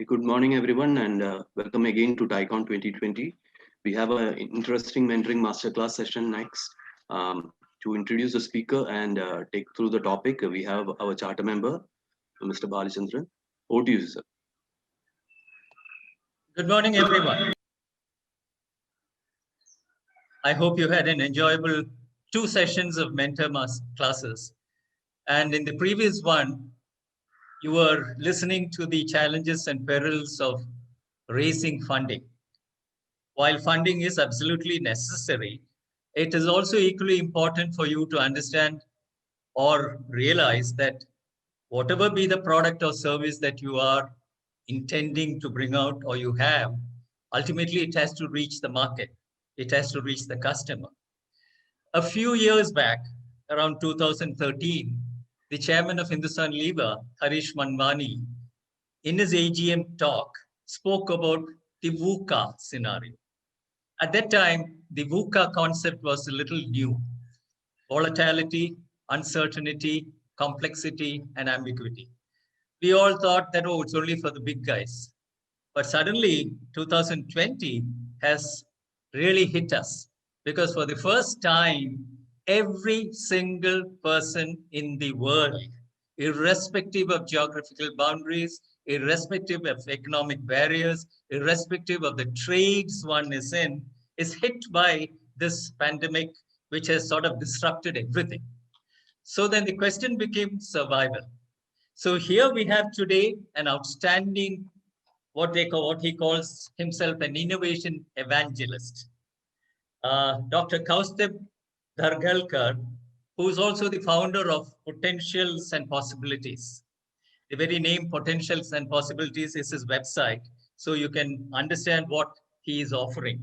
Good morning, everyone, and welcome again to TiCon 2020. We have an interesting mentoring masterclass session next. To introduce the speaker and take through the topic, we have our charter member, Mr. Balachandran. Over to you, sir. Good morning, everyone. I hope you had an enjoyable 2 sessions of mentor classes. And in the previous one, you were listening to the challenges and perils of raising funding. While funding is absolutely necessary, it is also equally important for you to understand or realize that whatever be the product or service that you are intending to bring out or you have, ultimately it has to reach the market. It has to reach the customer. A few years back, around 2013, the chairman of Hindustan Lever, Harish Manwani, in his AGM talk, spoke about the VUCA scenario. At that time, the VUCA concept was a little new. Volatility, uncertainty, complexity, and ambiguity. We all thought that, oh, it's only for the big guys. But suddenly, 2020 has really hit us because for the first time, every single person in the world, irrespective of geographical boundaries, irrespective of economic barriers, irrespective of the trades one is in, is hit by this pandemic, which has sort of disrupted everything. So then the question became survival. So here we have today an outstanding, what he calls himself an innovation evangelist. Dr. Kaustubh Dhargalkar, who is also the founder of Potentials and Possibilities. The very name Potentials and Possibilities is his website, so you can understand what he is offering.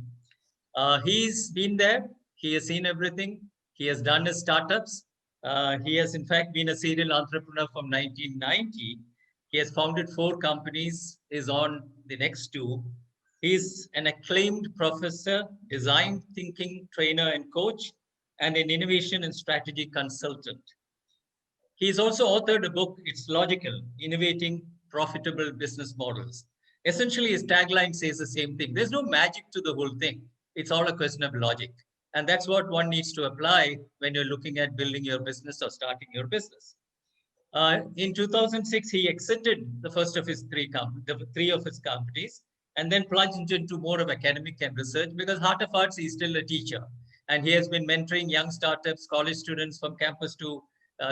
He's been there, he has seen everything, he has done his startups. He has in fact been a serial entrepreneur from 1990. He has founded 4 companies, is on the next 2. He's an acclaimed professor, design thinking trainer and coach, and an innovation and strategy consultant. He's also authored a book, It's Logical, Innovating Profitable Business Models. Essentially, his tagline says the same thing. There's no magic to the whole thing. It's all a question of logic. And that's what one needs to apply when you're looking at building your business or starting your business. In 2006, he exited the first of his 3 of his companies, and then plunged into more of academic and research because heart of hearts, he's still a teacher. And he has been mentoring young startups, college students from campus to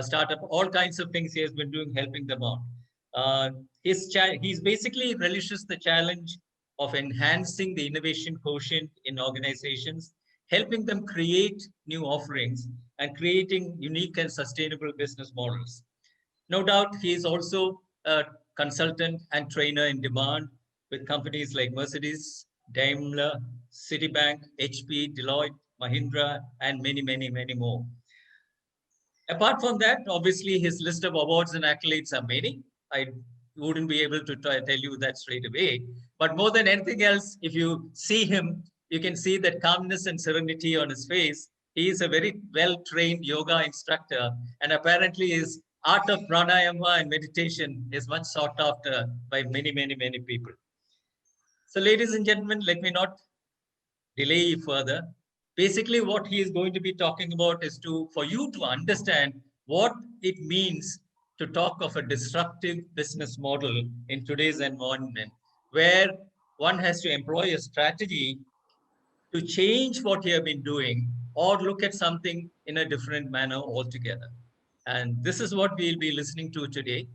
startup, all kinds of things he has been doing, helping them out. He's basically relishes the challenge of enhancing the innovation quotient in organizations, helping them create new offerings and creating unique and sustainable business models. No doubt, he is also a consultant and trainer in demand with companies like Mercedes, Daimler, Citibank, HP, Deloitte, Mahindra, and many, many, many more. Apart from that, obviously, his list of awards and accolades are many. I wouldn't be able to tell you that straight away. But more than anything else, if you see him, you can see that calmness and serenity on his face. He is a very well-trained yoga instructor, and apparently his art of pranayama and meditation is much sought after by many, many, many people. So ladies and gentlemen, let me not delay further. Basically, what he is going to be talking about is for you to understand what it means to talk of a disruptive business model in today's environment, where one has to employ a strategy to change what you have been doing or look at something in a different manner altogether. And this is what we'll be listening to today.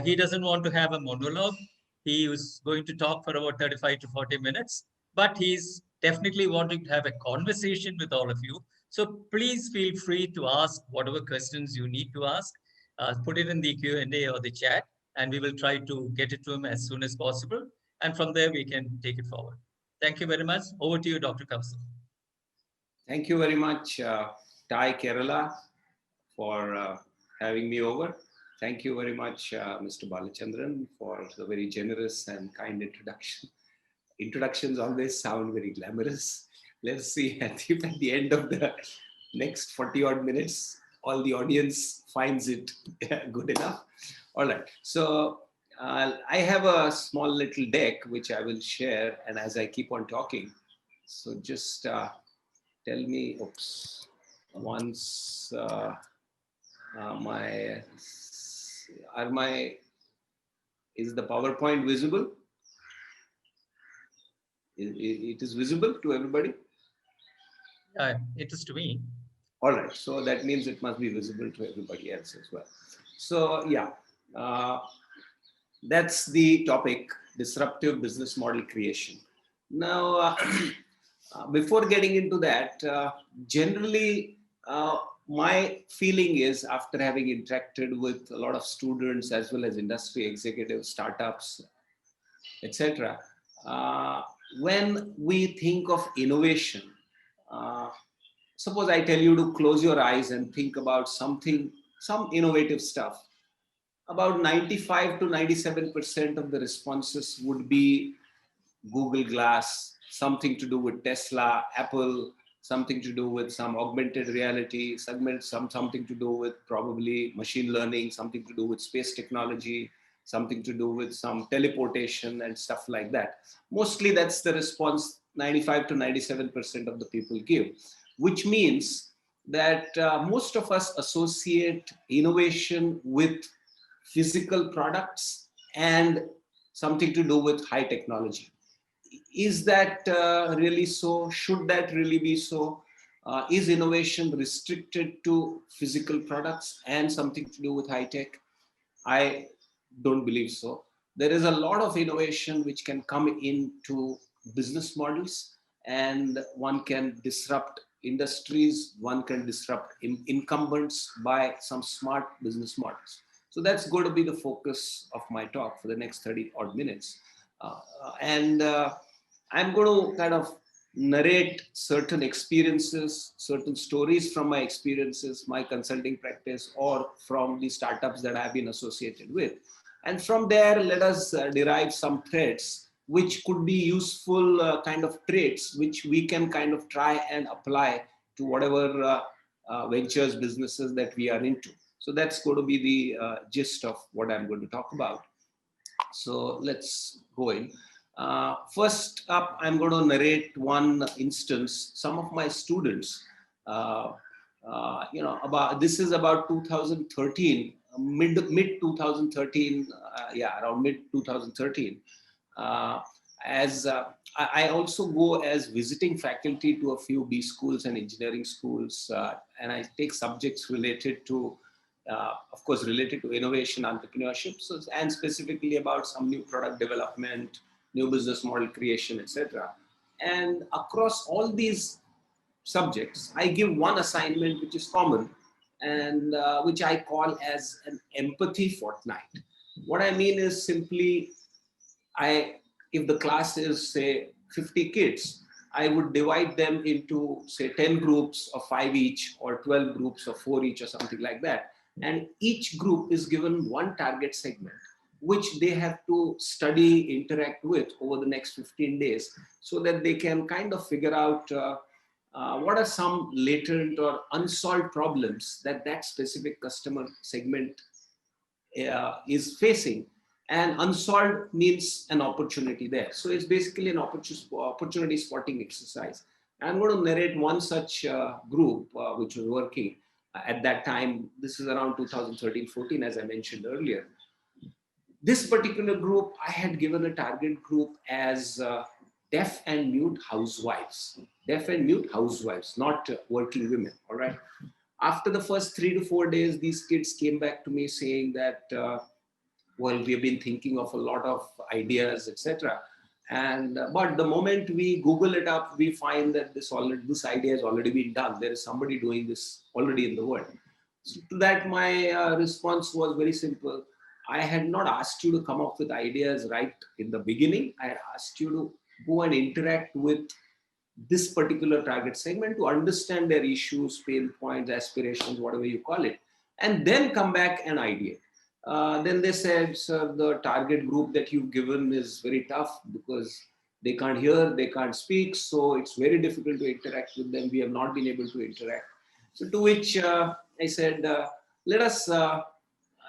He doesn't want to have a monologue. He is going to talk for about 35 to 40 minutes, but he's definitely wanting to have a conversation with all of you. So please feel free to ask whatever questions you need to ask. Put it in the Q&A or the chat, and we will try to get it to him as soon as possible. And from there, we can take it forward. Thank you very much. Over to you, Dr. Kaustubh. Thank you very much, Thai Kerala, for having me over. Thank you very much, Mr. Balachandran, for the very generous and kind introduction. Introductions always sound very glamorous. Let's see if at the end of the next 40 odd minutes, all the audience finds it good enough. All right. So I have a small little deck which I will share, and as I keep on talking, so just tell me, oops, once my, is the PowerPoint visible? It is visible to everybody? It is to me. All right, so that means it must be visible to everybody else as well. So yeah, that's the topic, disruptive business model creation. Now, before getting into that, generally, my feeling is, after having interacted with a lot of students as well as industry executives, startups, etc., when we think of innovation, uh, suppose I tell you to close your eyes and think about something, some innovative stuff, about 95 to 97% of the responses would be Google Glass, something to do with Tesla, Apple, something to do with some augmented reality, something to do with probably machine learning, something to do with space technology, something to do with some teleportation and stuff like that. Mostly that's the response 95 to 97% of the people give, which means that most of us associate innovation with physical products and something to do with high technology. Is that really so? Should that really be so? Is innovation restricted to physical products and something to do with high tech? I don't believe so. There is a lot of innovation which can come into business models, and one can disrupt industries, one can disrupt incumbents by some smart business models. So that's going to be the focus of my talk for the next 30 odd minutes. And I'm going to kind of narrate certain experiences, certain stories from my experiences, my consulting practice, or from the startups that I've been associated with. And from there, let us derive some threads, which could be useful kind of traits, which we can kind of try and apply to whatever ventures, businesses that we are into. So that's going to be the gist of what I'm going to talk about. So let's go in. First up, I'm going to narrate one instance. Some of my students, about this is about 2013, mid 2013, around mid 2013. As I also go as visiting faculty to a few B schools and engineering schools, and I take subjects related to, of course, related to innovation, entrepreneurship, and specifically about some new product development, new business model creation, etc. And across all these subjects, I give one assignment which is common, and which I call as an empathy fortnight. What I mean is simply, if the class is, say, 50 kids, I would divide them into, say, 10 groups of 5 each, or 12 groups of 4 each, or something like that. And each group is given one target segment, which they have to study, interact with over the next 15 days, so that they can kind of figure out what are some latent or unsolved problems that that specific customer segment is facing. And unsolved means an opportunity there. So it's basically an opportunity spotting exercise. I'm going to narrate one such group which was working at that time. This is around 2013-14, as I mentioned earlier. This particular group, I had given a target group as deaf and mute housewives. Deaf and mute housewives, not working women, all right? After the first 3 to 4 days, these kids came back to me saying that, well, we have been thinking of a lot of ideas, etc. And but the moment we Google it up, we find that this idea has already been done. There is somebody doing this already in the world. So to that, my response was very simple. I had not asked you to come up with ideas right in the beginning. I had asked you to go and interact with this particular target segment to understand their issues, pain points, aspirations, whatever you call it, and then come back and ideate. Then they said, sir, the target group that you've given is very tough because they can't hear, they can't speak, so it's very difficult to interact with them. We have not been able to interact. So to which I said, let us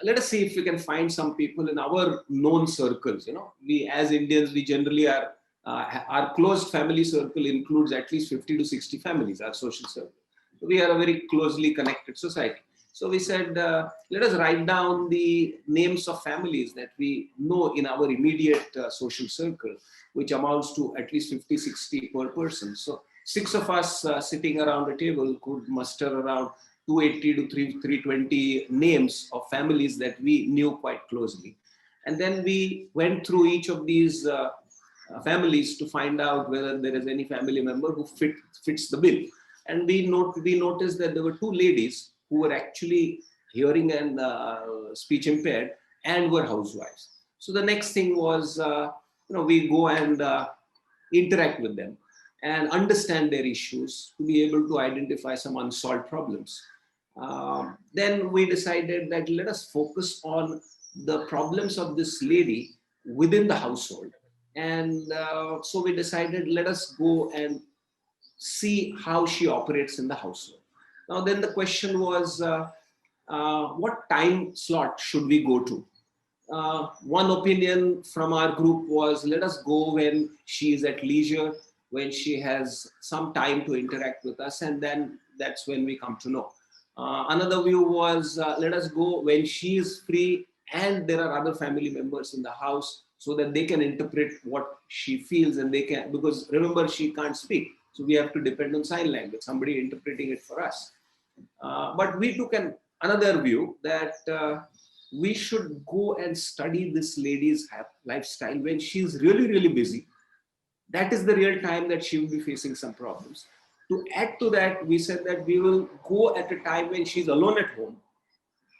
let us see if we can find some people in our known circles. We as Indians, we generally are, our closed family circle includes at least 50 to 60 families, our social circle. We are a very closely connected society. So we said, let us write down the names of families that we know in our immediate social circle, which amounts to at least 50, 60 per person. So 6 of us sitting around a table could muster around 280 to 320 names of families that we knew quite closely. And then we went through each of these families to find out whether there is any family member who fits the bill. And we noticed that there were 2 ladies who were actually hearing and speech impaired and were housewives. So the next thing was, we go and interact with them and understand their issues to be able to identify some unsolved problems. Then we decided that let us focus on the problems of this lady within the household. And so we decided, let us go and see how she operates in the household. Now, then the question was, what time slot should we go to? One opinion from our group was, let us go when she is at leisure, when she has some time to interact with us, and then that's when we come to know. Another view was, let us go when she is free and there are other family members in the house so that they can interpret what she feels, and they can, because remember, she can't speak. So we have to depend on sign language, somebody interpreting it for us. But we took another view that we should go and study this lady's lifestyle when she's really, really busy. That is the real time that she will be facing some problems. To add to that, we said that we will go at a time when she's alone at home,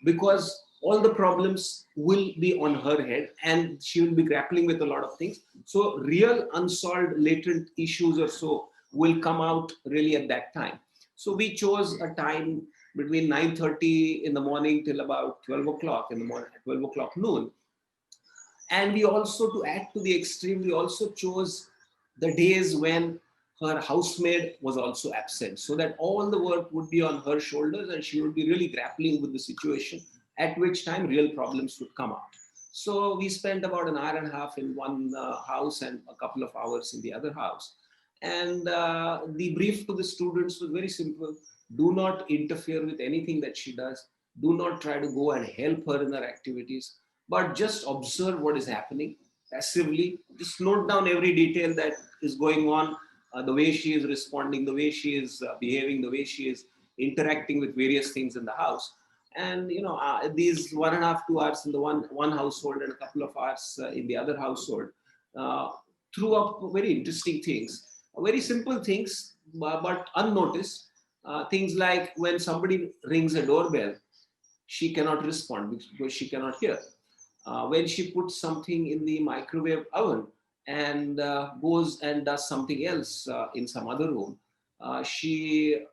because all the problems will be on her head and she will be grappling with a lot of things. So real unsolved latent issues or so will come out really at that time. So we chose a time between 9:30 in the morning till about 12 o'clock in the morning, 12 o'clock noon. And we also, to add to the extreme, we also chose the days when her housemaid was also absent, so that all the work would be on her shoulders and she would be really grappling with the situation, at which time real problems would come out. So we spent about an hour and a half in one house and a couple of hours in the other house. And the brief to the students was very simple. Do not interfere with anything that she does. Do not try to go and help her in her activities, but just observe what is happening passively. Just note down every detail that is going on, the way she is responding, the way she is behaving, the way she is interacting with various things in the house. And these 1.5 to 2 hours in the one household and a couple of hours in the other household threw up very interesting things, very simple things, but unnoticed. Things like when somebody rings a doorbell, she cannot respond because she cannot hear. When she puts something in the microwave oven and goes and does something else in some other room, she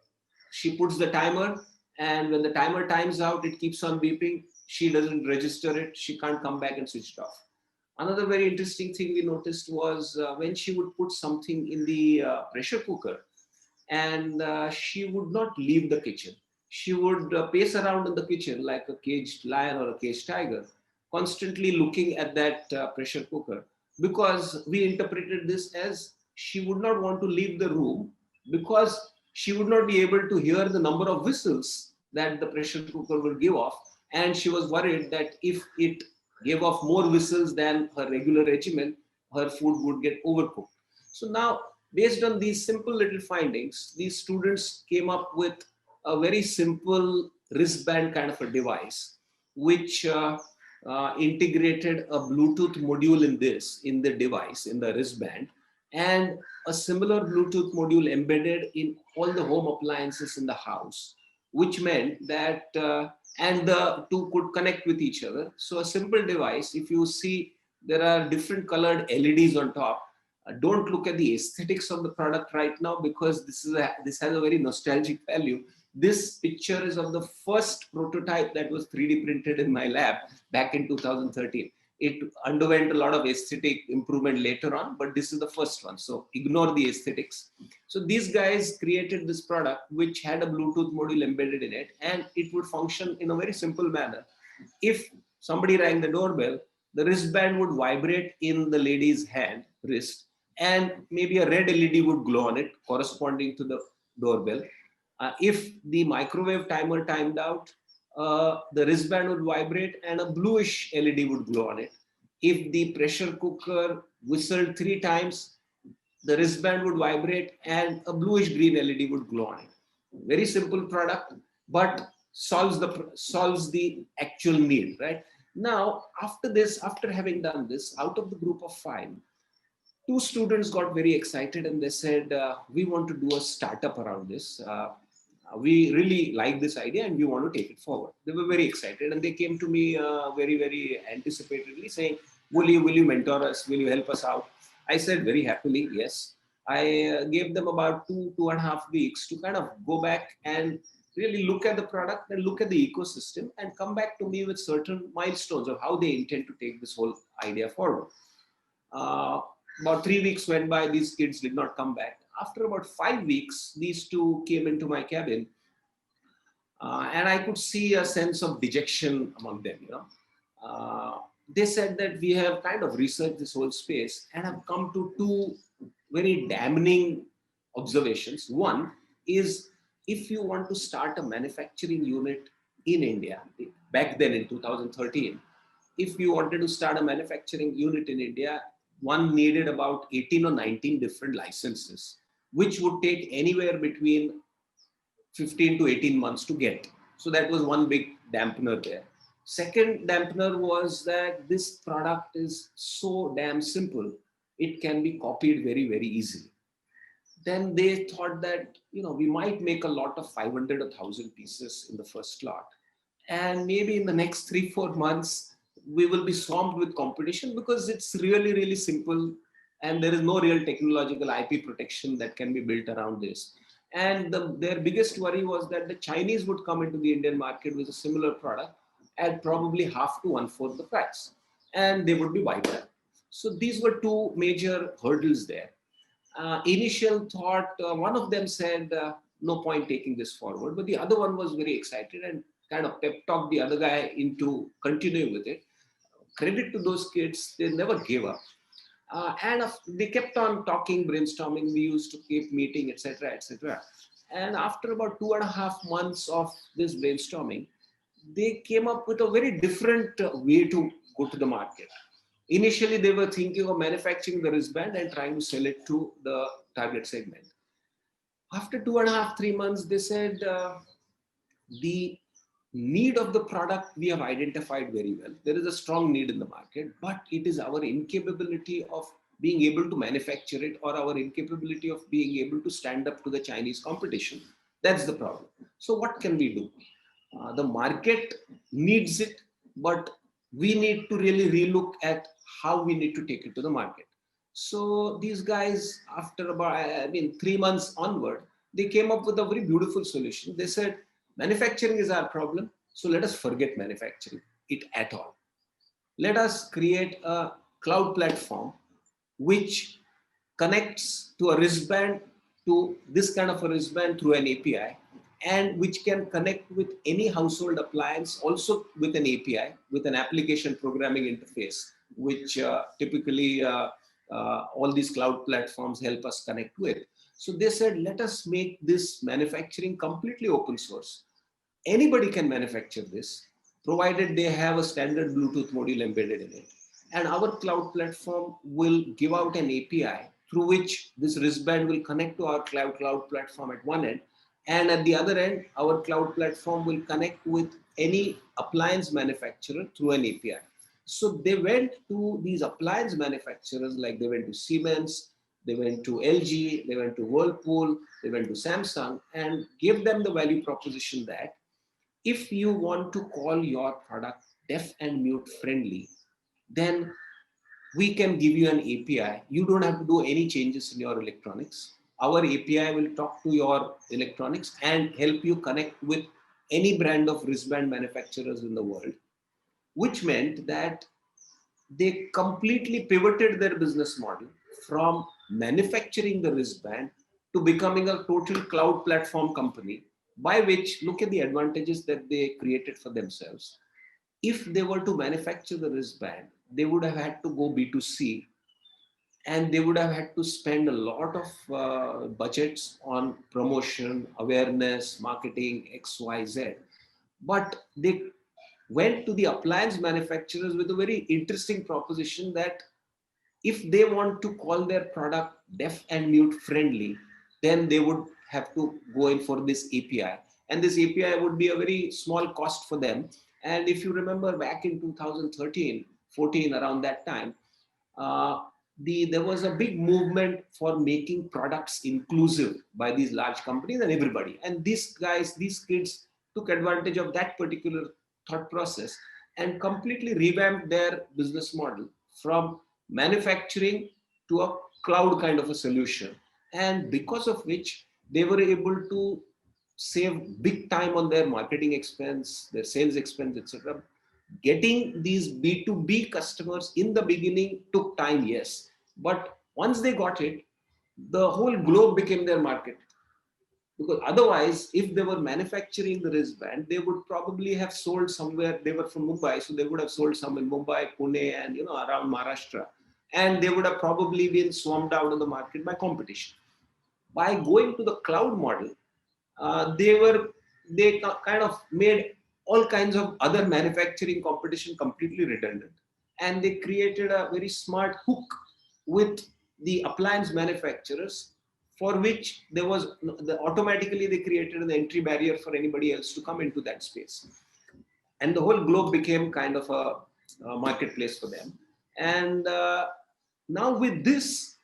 puts the timer, and when the timer times out, it keeps on beeping. She doesn't register it. She can't come back and switch it off. Another very interesting thing we noticed was when she would put something in the pressure cooker, and she would not leave the kitchen. She would pace around in the kitchen like a caged lion or a caged tiger, constantly looking at that pressure cooker, because we interpreted this as she would not want to leave the room because she would not be able to hear the number of whistles that the pressure cooker will give off. And she was worried that if it gave off more whistles than her regular regimen, her food would get overcooked. So now, based on these simple little findings, these students came up with a very simple wristband kind of a device, which integrated a Bluetooth module in the device, in the wristband, and a similar Bluetooth module embedded in all the home appliances in the house, which meant that, and the two could connect with each other. So a simple device, if you see, there are different colored LEDs on top. Don't look at the aesthetics of the product right now, because this has a very nostalgic value. This picture is of the first prototype that was 3D printed in my lab back in 2013. It underwent a lot of aesthetic improvement later on, but this is the first one. So ignore the aesthetics. So these guys created this product which had a Bluetooth module embedded in it, and it would function in a very simple manner. If somebody rang the doorbell, the wristband would vibrate in the lady's hand, wrist, and maybe a red LED would glow on it corresponding to the doorbell. If the microwave timer timed out, the wristband would vibrate and a bluish LED would glow on it. If the pressure cooker whistled 3 times, the wristband would vibrate and a bluish green LED would glow on it. Very simple product, but solves the actual need, right? Now, after this, after having done this, out of the group of 5, 2 students got very excited and they said, we want to do a startup around this. We really like this idea and we want to take it forward. They were very excited and they came to me very, very anticipatedly saying, will you mentor us? Will you help us out? I said very happily, yes. I gave them about 2.5 weeks to kind of go back and really look at the product and look at the ecosystem and come back to me with certain milestones of how they intend to take this whole idea forward. About 3 weeks went by, these kids did not come back. After about 5 weeks, these 2 came into my cabin and I could see a sense of dejection among them, you know. They said that we have kind of researched this whole space and have come to 2 very damning observations. One is, if you want to start a manufacturing unit in India, back then in 2013, if you wanted to start a manufacturing unit in India, one needed about 18 or 19 different licenses, which would take anywhere between 15 to 18 months to get. So that was one big dampener there. Second dampener was that this product is so damn simple, it can be copied very, very easily. Then they thought that, you know, we might make a lot of 500 or 1,000 pieces in the first lot. And maybe in the next 3-4 months, we will be swamped with competition because it's really, really simple and there is no real technological IP protection that can be built around this. And their biggest worry was that the Chinese would come into the Indian market with a similar product at probably half to 1/4 the price, and they would be wiped out. So these were 2 major hurdles there. Initial thought, one of them said, no point taking this forward, but the other one was very excited and kind of pep talked the other guy into continuing with it. Credit to those kids, they never gave up. And they kept on talking, brainstorming, we used to keep meeting, etc., etc. And after about 2.5 months of this brainstorming, they came up with a very different way to go to the market. Initially, they were thinking of manufacturing the wristband and trying to sell it to the target segment. After 2.5-3 months, they said, the need of the product we have identified very well. There is a strong need in the market, but it is our incapability of being able to manufacture it or our incapability of being able to stand up to the Chinese competition. That's the problem. So what can we do? The market needs it, but we need to really relook at how we need to take it to the market. So these guys, after about 3 months onward, they came up with a very beautiful solution. They said, manufacturing is our problem, so let us forget manufacturing it at all. Let us create a cloud platform which connects to a wristband, to this kind of a wristband through an API, and which can connect with any household appliance also with an API, with an application programming interface, which typically all these cloud platforms help us connect with. So they said, let us make this manufacturing completely open source. Anybody can manufacture this, provided they have a standard Bluetooth module embedded in it. And our cloud platform will give out an API through which this wristband will connect to our cloud platform at one end. And at the other end, our cloud platform will connect with any appliance manufacturer through an API. So they went to these appliance manufacturers, like they went to Siemens, they went to LG, they went to Whirlpool, they went to Samsung, and gave them the value proposition that if you want to call your product deaf and mute friendly, then we can give you an API. You don't have to do any changes in your electronics. Our API will talk to your electronics and help you connect with any brand of wristband manufacturers in the world, which meant that they completely pivoted their business model from manufacturing the wristband to becoming a total cloud platform company, by which, look at the advantages that they created for themselves. if they were to manufacture the wristband, they would have had to go B2C, and they would have had to spend a lot of budgets on promotion, awareness, marketing, X, Y, Z. But they went to the appliance manufacturers with a very interesting proposition that if they want to call their product deaf and mute friendly, then they would have to go in for this API. And this API would be a very small cost for them. And if you remember back in 2013, 14, around that time, uh, there was a big movement for making products inclusive by these large companies and everybody. And these guys, these kids took advantage of that particular thought process and completely revamped their business model from manufacturing to a cloud kind of a solution. And because of which they were able to save big time on their marketing expense, their sales expense, etc. Getting these B2B customers in the beginning took time, yes. But once they got it, the whole globe became their market. Because otherwise, if they were manufacturing the wristband, they would probably have sold somewhere. They were from Mumbai, so they would have sold some in Mumbai, Pune, and around Maharashtra. And they would have probably been swarmed out of the market by competition. By going to the cloud model, they kind of made all kinds of other manufacturing competition completely redundant, and they created a very smart hook with the appliance manufacturers, for which there was automatically they created an entry barrier for anybody else to come into that space, and the whole globe became kind of a marketplace for them. And now with this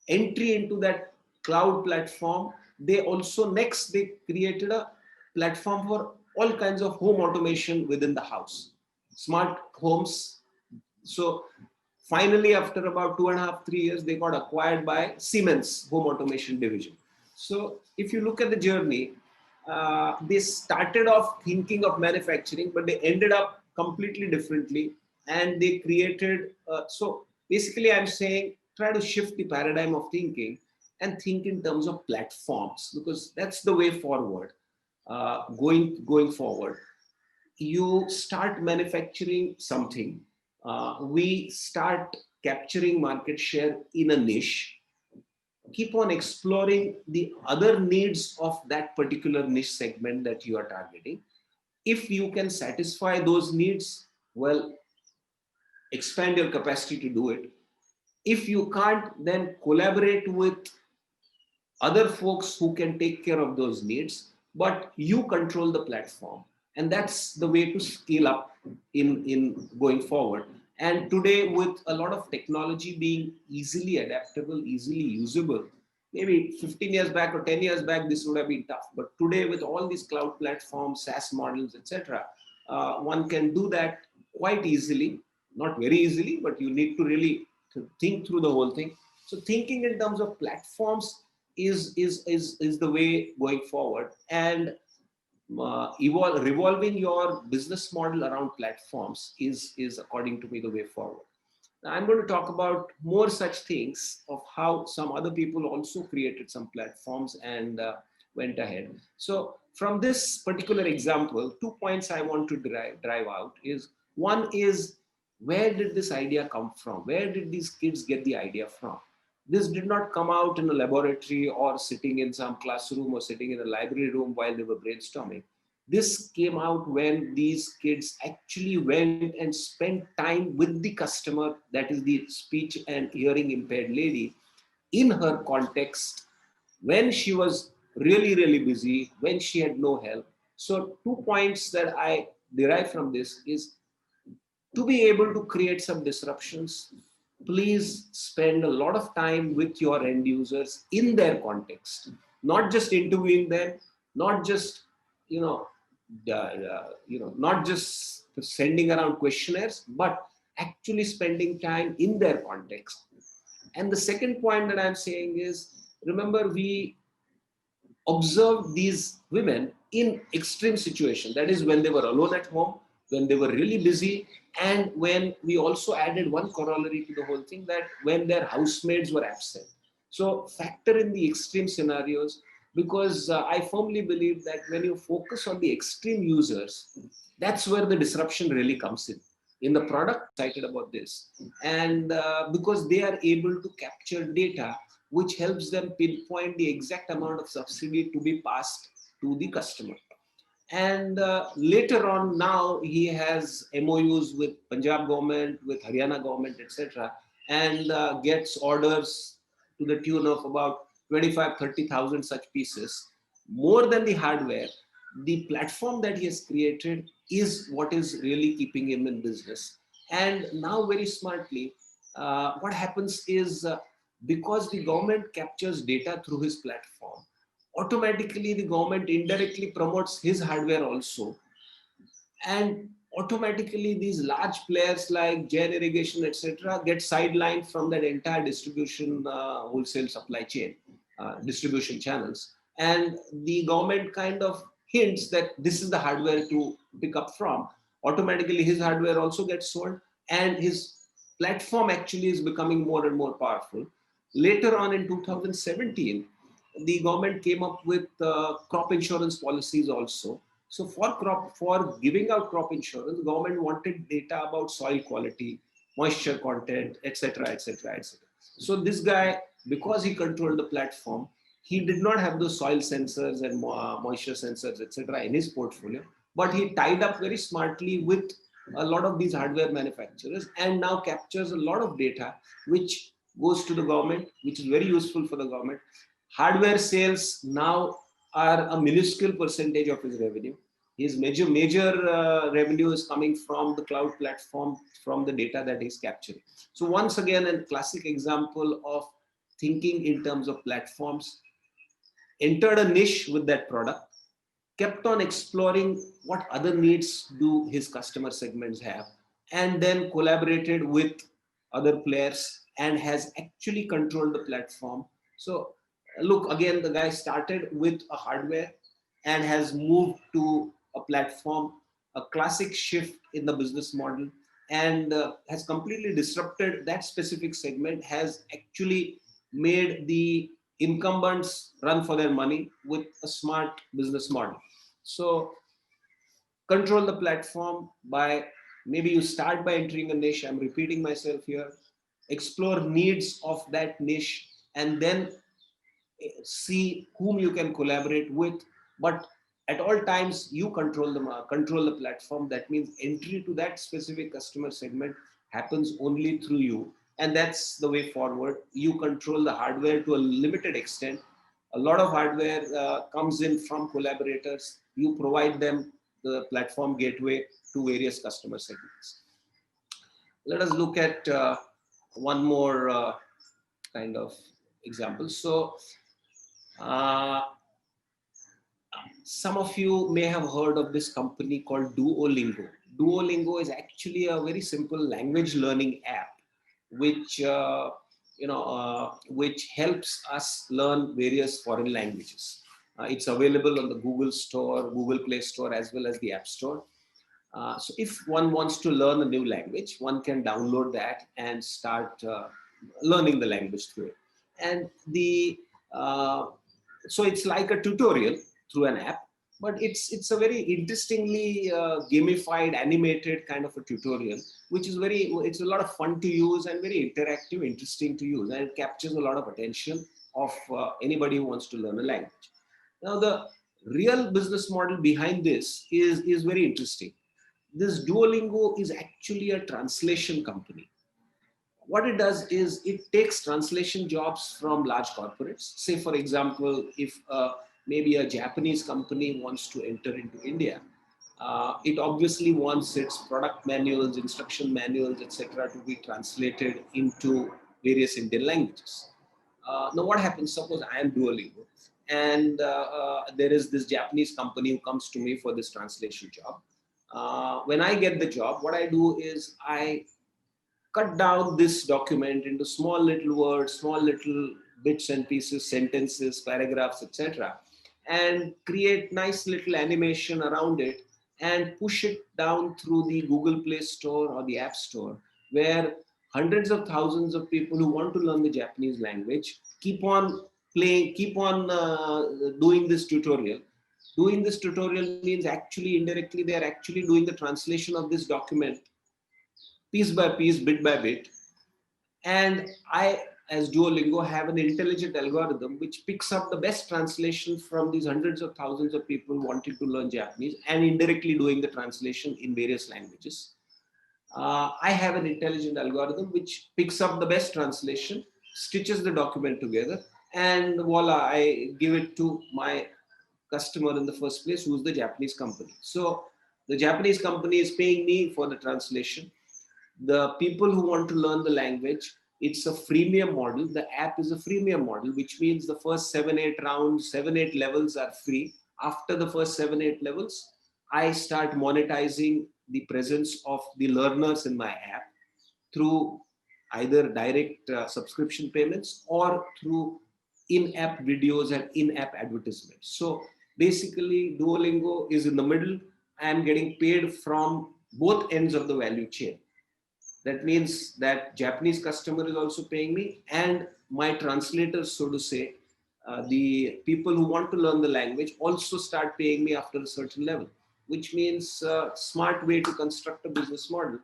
entry into that cloud platform, they also next they created a platform for all kinds of home automation within the house, smart homes. So finally, after about 2.5, 3 years, they got acquired by Siemens home automation division. So if you look at the journey, they started off thinking of manufacturing, but they ended up completely differently, and they created so basically I'm saying try to shift the paradigm of thinking and think in terms of platforms, because that's the way forward. Going forward, you start manufacturing something, we start capturing market share in a niche, keep on exploring the other needs of that particular niche segment that you are targeting. If you can satisfy those needs, well, expand your capacity to do it. If you can't, then collaborate with other folks who can take care of those needs, but you control the platform. And that's the way to scale up in going forward. And today, with a lot of technology being easily adaptable, easily usable, maybe 15 years back or 10 years back, this would have been tough. But today, with all these cloud platforms, SaaS models, etc., one can do that quite easily. Not very easily, but you need to really think through the whole thing. So thinking in terms of platforms is the way going forward, and revolving your business model around platforms is according to me the way forward. Now, I'm going to talk about more such things of how some other people also created some platforms and went ahead. So from this particular example, 2 points I want to drive out is, one is, where did this idea come from? Where did these kids get the idea from? This did not come out in a laboratory or sitting in some classroom or sitting in a library room while they were brainstorming. This came out when these kids actually went and spent time with the customer, that is the speech and hearing impaired lady, in her context, when she was really, really busy, when she had no help. So 2 points that I derive from this is, to be able to create some disruptions, please spend a lot of time with your end users in their context, not just interviewing them, not just, not just sending around questionnaires, but actually spending time in their context. And the second point that I'm saying is, remember, we observed these women in extreme situation. That is when they were alone at home, when they were really busy, and when we also added one corollary to the whole thing, that when their housemaids were absent. So factor in the extreme scenarios. because I firmly believe that when you focus on the extreme users, that's where the disruption really comes in the product. Excited about this, and because they are able to capture data which helps them pinpoint the exact amount of subsidy to be passed to the customer. And later on, now he has MOUs with Punjab government, with Haryana government, etc., and gets orders to the tune of about 25, 30,000 such pieces. More than the hardware, the platform that he has created is what is really keeping him in business. And now, very smartly, what happens is because the government captures data through his platform, automatically the government indirectly promotes his hardware also, and automatically these large players like Jain Irrigation, etc., get sidelined from that entire distribution wholesale supply chain, distribution channels, and the government kind of hints that this is the hardware to pick up from. Automatically his hardware also gets sold, and his platform actually is becoming more and more powerful. Later on in 2017, the government came up with crop insurance policies also. So for giving out crop insurance, the government wanted data about soil quality, moisture content, etc., etc., etc. So this guy, because he controlled the platform, he did not have those soil sensors and moisture sensors, etc., in his portfolio, but he tied up very smartly with a lot of these hardware manufacturers and now captures a lot of data which goes to the government, which is very useful for the government. Hardware sales now are a minuscule percentage of his revenue. His major revenue is coming from the cloud platform, from the data that he's capturing. So once again, a classic example of thinking in terms of platforms. Entered a niche with that product, kept on exploring what other needs do his customer segments have, and then collaborated with other players and has actually controlled the platform. So look, again, the guy started with a hardware and has moved to a platform, a classic shift in the business model, and has completely disrupted that specific segment, has actually made the incumbents run for their money with a smart business model. So control the platform by, maybe you start by entering a niche. I'm repeating myself here. Explore needs of that niche and then see whom you can collaborate with. But at all times, you control the platform. That means entry to that specific customer segment happens only through you. And that's the way forward. You control the hardware to a limited extent. A lot of hardware comes in from collaborators. You provide them the platform gateway to various customer segments. Let us look at one more kind of example. So some of you may have heard of this company called Duolingo. Duolingo is actually a very simple language learning app, which which helps us learn various foreign languages. It's available on the Google Store, Google Play Store, as well as the App Store. So if one wants to learn a new language, one can download that and start learning the language through it. And so it's like a tutorial through an app, but it's a very interestingly gamified, animated kind of a tutorial, which is it's a lot of fun to use and very interactive, interesting to use, and it captures a lot of attention of anybody who wants to learn a language. Now, the real business model behind this is very interesting. This Duolingo is actually a translation company. What it does is it takes translation jobs from large corporates. Say, for example, if maybe a Japanese company wants to enter into India, it obviously wants its product manuals, instruction manuals, etc., to be translated into various Indian languages. Now, what happens? Suppose I am Duolingo, and there is this Japanese company who comes to me for this translation job. When I get the job, what I do is I cut down this document into small little words, small little bits and pieces, sentences, paragraphs, etc., and create nice little animation around it and push it down through the Google Play Store or the App Store, where hundreds of thousands of people who want to learn the Japanese language keep on keep on doing this tutorial. Doing this tutorial means actually indirectly they are actually doing the translation of this document piece by piece, bit by bit. And I, as Duolingo, have an intelligent algorithm which picks up the best translation from these hundreds of thousands of people wanting to learn Japanese and indirectly doing the translation in various languages. I have an intelligent algorithm which picks up the best translation, stitches the document together, and voila, I give it to my customer in the first place, who's the Japanese company. So the Japanese company is paying me for the translation. The people who want to learn the language, it's a freemium model. The app is a freemium model, which means the first 7-8 rounds, 7-8 levels are free. After the first 7-8 levels, I start monetizing the presence of the learners in my app through either direct subscription payments or through in-app videos and in-app advertisements. So basically, Duolingo is in the middle. I am getting paid from both ends of the value chain. That means that Japanese customer is also paying me, and my translators, so to say, the people who want to learn the language also start paying me after a certain level, which means a smart way to construct a business model.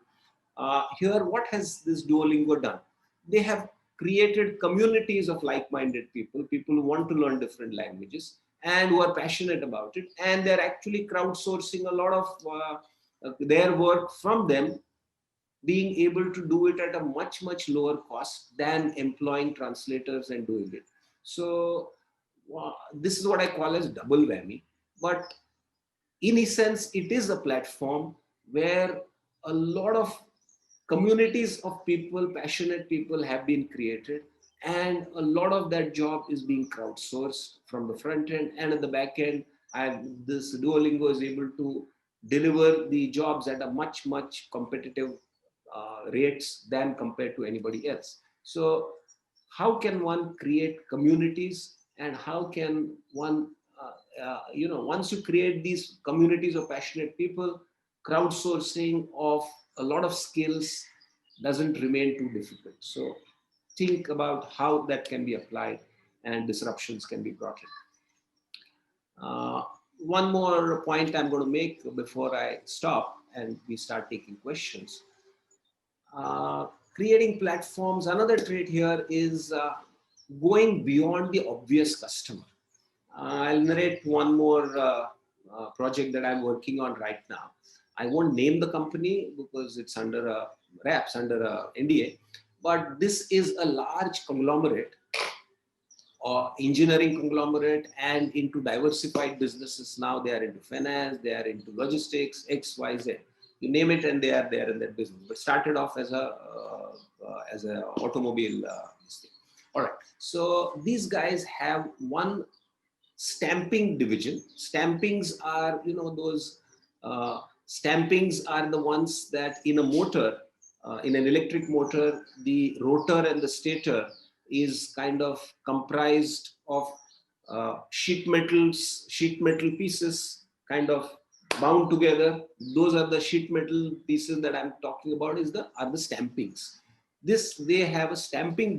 Here, what has this Duolingo done? They have created communities of like-minded people, people who want to learn different languages and who are passionate about it. And they're actually crowdsourcing a lot of their work from them, being able to do it at a much, much lower cost than employing translators and doing it. So this is what I call as double whammy. But in essence, it is a platform where a lot of communities of people, passionate people have been created, and a lot of that job is being crowdsourced from the front end, and at the back end, this Duolingo is able to deliver the jobs at a much, much competitive rates than compared to anybody else. So how can one create communities, and how can one, once you create these communities of passionate people, crowdsourcing of a lot of skills doesn't remain too difficult. So think about how that can be applied and disruptions can be brought in. One more point I'm going to make before I stop and we start taking questions. Creating platforms, another trait here is going beyond the obvious customer. I'll narrate one more project that I'm working on right now. I won't name the company because it's under wraps, under NDA, but this is a large conglomerate or engineering conglomerate and into diversified businesses. Now they are into finance, they are into logistics, X, Y, Z. You name it, and they are there in that business. But started off as a automobile. All right. So these guys have one stamping division. Stampings are, those stampings are the ones that in a motor, in an electric motor, the rotor and the stator is kind of comprised of sheet metal pieces kind of bound together. Those are the sheet metal pieces that I'm talking about are the stampings. They have a stampings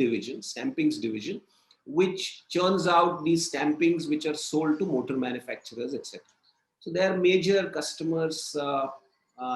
division, which churns out these stampings which are sold to motor manufacturers, etc. So their major customers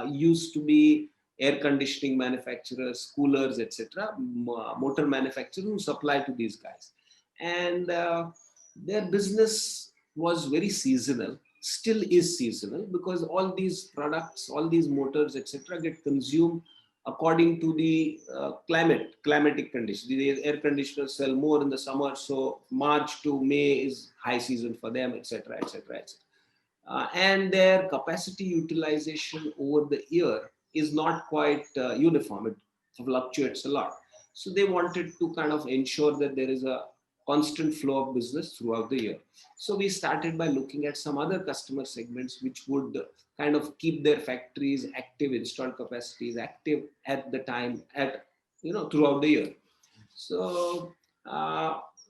used to be air conditioning manufacturers, coolers, etc., motor manufacturers who supply to these guys. And their business was very seasonal, still is seasonal, because all these products, all these motors, etc., get consumed according to the climatic conditions. The air conditioners sell more in the summer, so March to May is high season for them, etc., etc., etc. And their capacity utilization over the year is not quite uniform. It fluctuates a lot. So they wanted to kind of ensure that there is a constant flow of business throughout the year. So we started by looking at some other customer segments which would kind of keep their factories active, installed capacities active at the time, throughout the year. So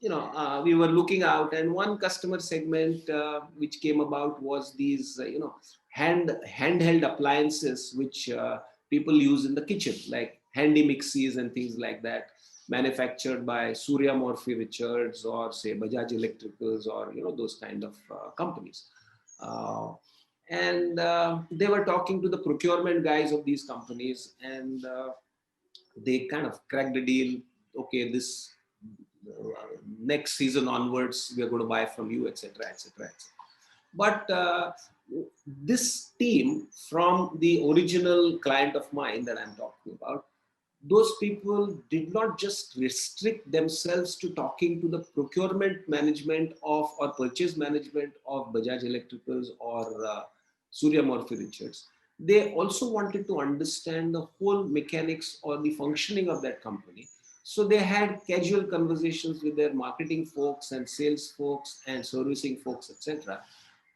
we were looking out, and one customer segment which came about was these, handheld appliances which people use in the kitchen, like handy mixies and things like that. manufactured by Surya Morphy Richards or say Bajaj Electricals or those kind of companies. And they were talking to the procurement guys of these companies, and they kind of cracked the deal. Okay, this next season onwards, we are going to buy from you, etc., etc., etc. But this team from the original client of mine that I'm talking about, those people did not just restrict themselves to talking to the procurement management of or purchase management of Bajaj Electricals or Surya Morphy Richards. They also wanted to understand the whole mechanics or the functioning of that company. So they had casual conversations with their marketing folks and sales folks and servicing folks, etc.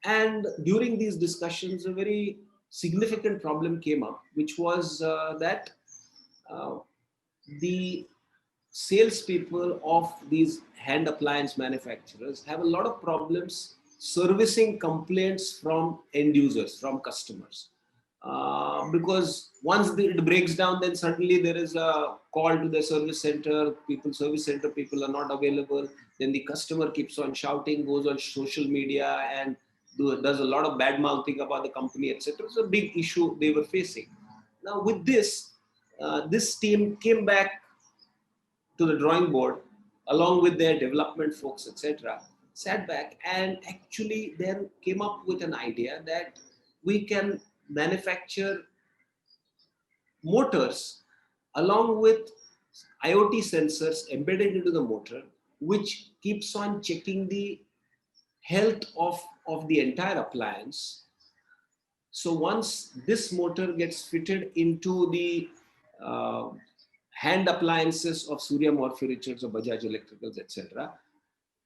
And during these discussions, a very significant problem came up, which was that the salespeople of these hand appliance manufacturers have a lot of problems servicing complaints from end users, from customers. Because once it breaks down, then suddenly there is a call to the service center, people are not available. Then the customer keeps on shouting, goes on social media and does a lot of bad mouthing about the company, etc. It's a big issue they were facing. Now with this, this team came back to the drawing board along with their development folks, etc., sat back and actually then came up with an idea that we can manufacture motors along with IoT sensors embedded into the motor, which keeps on checking the health of the entire appliance. So once this motor gets fitted into the hand appliances of Surya Morphy Richards or Bajaj Electricals, etc.,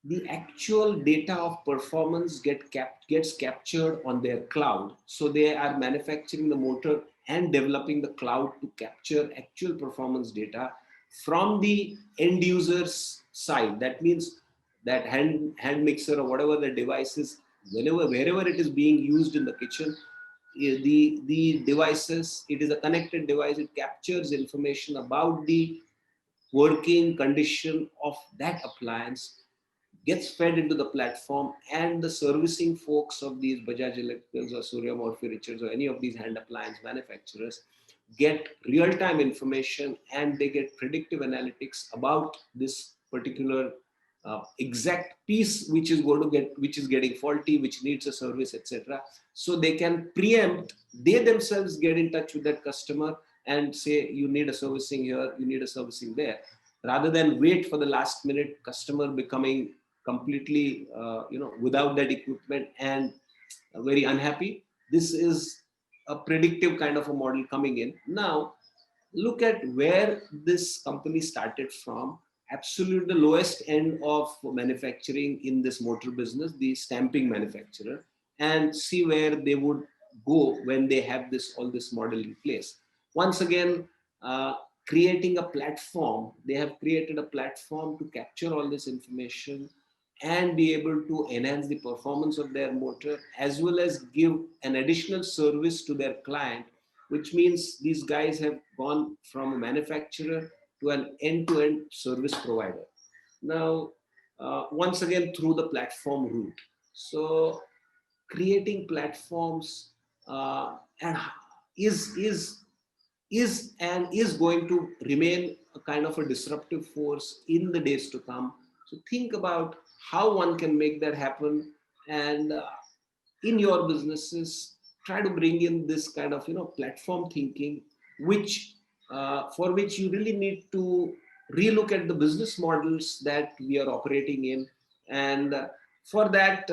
the actual data of performance gets captured on their cloud. So they are manufacturing the motor and developing the cloud to capture actual performance data from the end user's side. That means that hand mixer or whatever the device is, wherever it is being used in the kitchen, the devices, it is a connected device, it captures information about the working condition of that appliance, gets fed into the platform, and the servicing folks of these Bajaj Electricals or Surya Morphy Richards or any of these hand appliance manufacturers get real-time information, and they get predictive analytics about this particular exact piece which is getting faulty, which needs a service, etc. So they can preempt, they themselves get in touch with that customer and say, you need a servicing here, you need a servicing there, rather than wait for the last minute, customer becoming completely without that equipment and very unhappy. This is a predictive kind of a model coming in. Now look at where this company started from. Absolute the lowest end of manufacturing in this motor business, the stamping manufacturer, and see where they would go when they have all this model in place. Once again, creating a platform, they have created a platform to capture all this information and be able to enhance the performance of their motor, as well as give an additional service to their client, which means these guys have gone from a manufacturer to an end-to-end service provider. Now, once again, through the platform route. So creating platforms and is going to remain a kind of a disruptive force in the days to come. So think about how one can make that happen, and in your businesses, try to bring in this kind of platform thinking, which for which you really need to relook at the business models that we are operating in. And for that,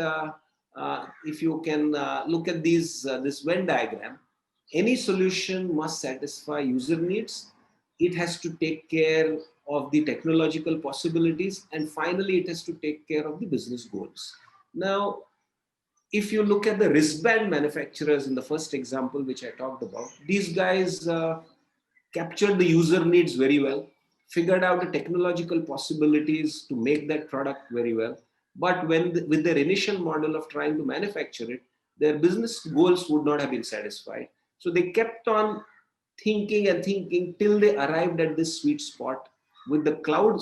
if you can look at this Venn diagram, any solution must satisfy user needs. It has to take care of the technological possibilities, and finally it has to take care of the business goals. Now, if you look at the wristband manufacturers in the first example which I talked about, these guys captured the user needs very well, figured out the technological possibilities to make that product very well. But with their initial model of trying to manufacture it, their business goals would not have been satisfied. So they kept on thinking and thinking till they arrived at this sweet spot with the cloud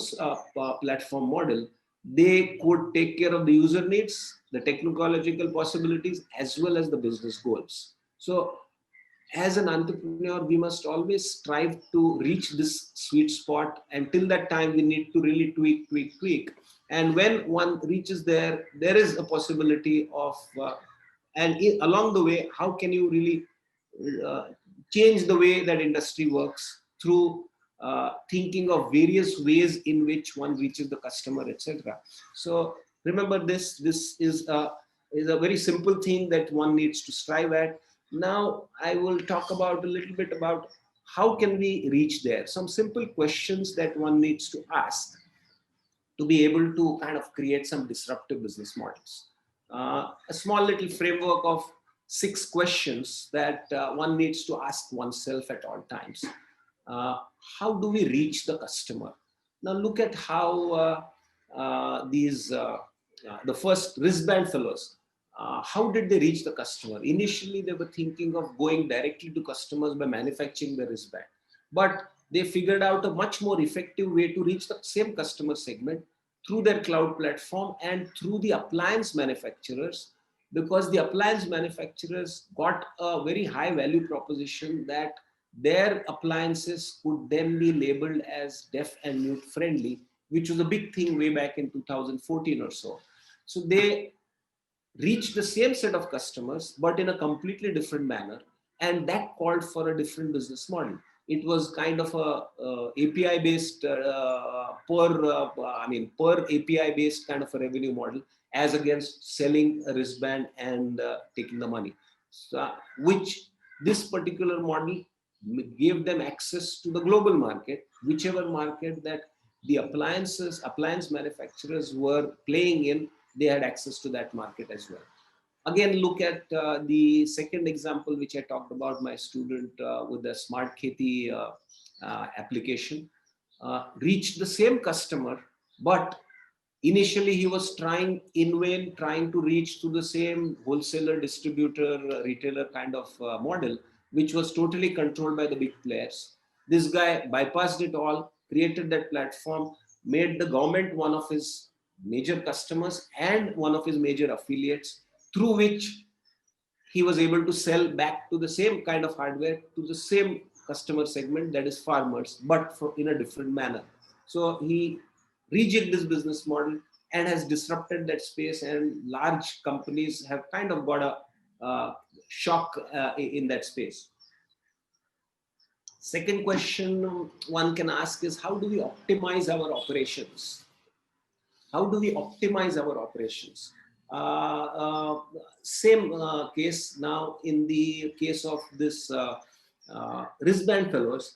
platform model, they could take care of the user needs, the technological possibilities, as well as the business goals. So as an entrepreneur, we must always strive to reach this sweet spot. Until that time, we need to really tweak. And when one reaches there, there is a possibility of, along the way, how can you really uh, change the way that industry works through thinking of various ways in which one reaches the customer, etc. So remember this is a very simple thing that one needs to strive at. Now I will talk about a little bit about how can we reach there. Some simple questions that one needs to ask to be able to kind of create some disruptive business models. A small little framework of 6 questions that one needs to ask oneself at all times. How do we reach the customer? Now look at how the first wristband fellows, how did they reach the customer? Initially, they were thinking of going directly to customers by manufacturing the wristband. But they figured out a much more effective way to reach the same customer segment through their cloud platform and through the appliance manufacturers, because the appliance manufacturers got a very high value proposition that their appliances could then be labeled as deaf and mute friendly, which was a big thing way back in 2014 or so. So they reached the same set of customers, but in a completely different manner. And that called for a different business model. It was kind of a API based, per API based kind of a revenue model, as against selling a wristband and taking the money. So, which this particular model gave them access to the global market, whichever market that the appliance manufacturers were playing in, they had access to that market as well. Again, look at the second example, which I talked about, my student with the Smart Kheti application, reached the same customer, but initially he was trying to reach to the same wholesaler, distributor, retailer kind of model, which was totally controlled by the big players. This guy bypassed it all, created that platform, made the government one of his major customers and one of his major affiliates, through which he was able to sell back to the same kind of hardware to the same customer segment, that is farmers, but in a different manner. So he rejigged this business model and has disrupted that space, and large companies have kind of got a shock in that space. Second question one can ask is, how do we optimize our operations? How do we optimize our operations? Same case now in the case of this wristband fellows.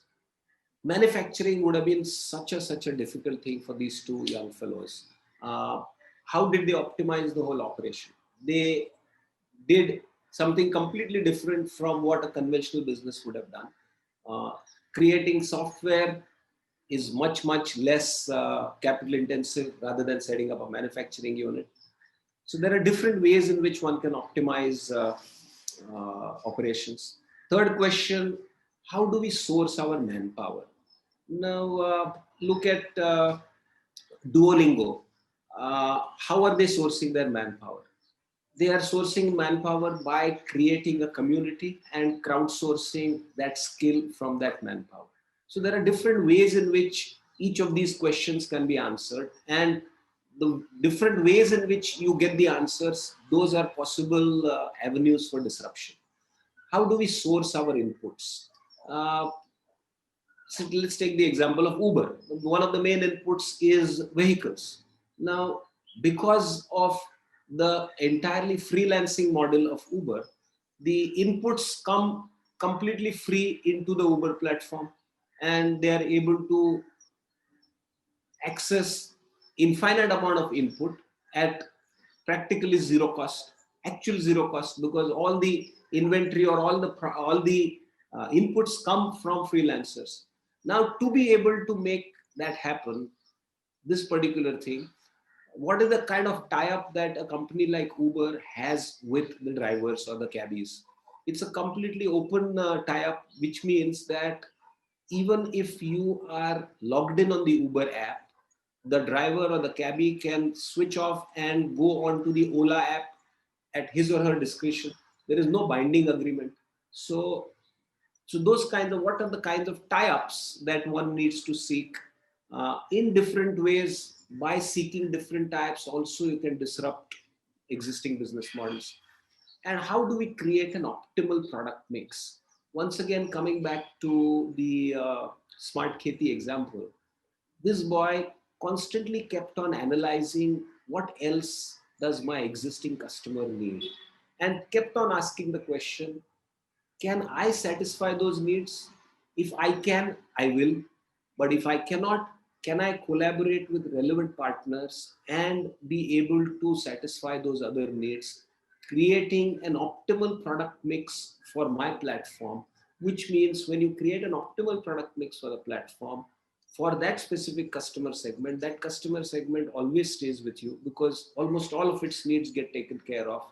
Manufacturing would have been such a difficult thing for these two young fellows. How did they optimize the whole operation? They did something completely different from what a conventional business would have done. Creating software is much less capital intensive rather than setting up a manufacturing unit. So there are different ways in which one can optimize operations. Third question, how do we source our manpower? Now look at Duolingo. How are they sourcing their manpower? They are sourcing manpower by creating a community and crowdsourcing that skill from that manpower. So there are different ways in which each of these questions can be answered, and the different ways in which you get the answers, those are possible avenues for disruption. How do we source our inputs? So let's take the example of Uber. One of the main inputs is vehicles. Now, because of the entirely freelancing model of Uber, the inputs come completely free into the Uber platform, and they are able to access infinite amount of input at practically zero cost, actual zero cost, because all the inventory or all the inputs come from freelancers. Now, to be able to make that happen, this particular thing, what is the kind of tie-up that a company like Uber has with the drivers or the cabbies? It's a completely open tie-up, which means that even if you are logged in on the Uber app, the driver or the cabbie can switch off and go on to the Ola app at his or her discretion. There is no binding agreement. So those kinds of, what are the kinds of tie-ups that one needs to seek in different ways? By seeking different types, also you can disrupt existing business models. And how do we create an optimal product mix? Once again, coming back to the Smart Kheti example, this boy constantly kept on analyzing what else does my existing customer need, and kept on asking the question, can I satisfy those needs? If I can, I will. But if I cannot, can I collaborate with relevant partners and be able to satisfy those other needs, creating an optimal product mix for my platform? Which means when you create an optimal product mix for the platform, for that specific customer segment, that customer segment always stays with you because almost all of its needs get taken care of,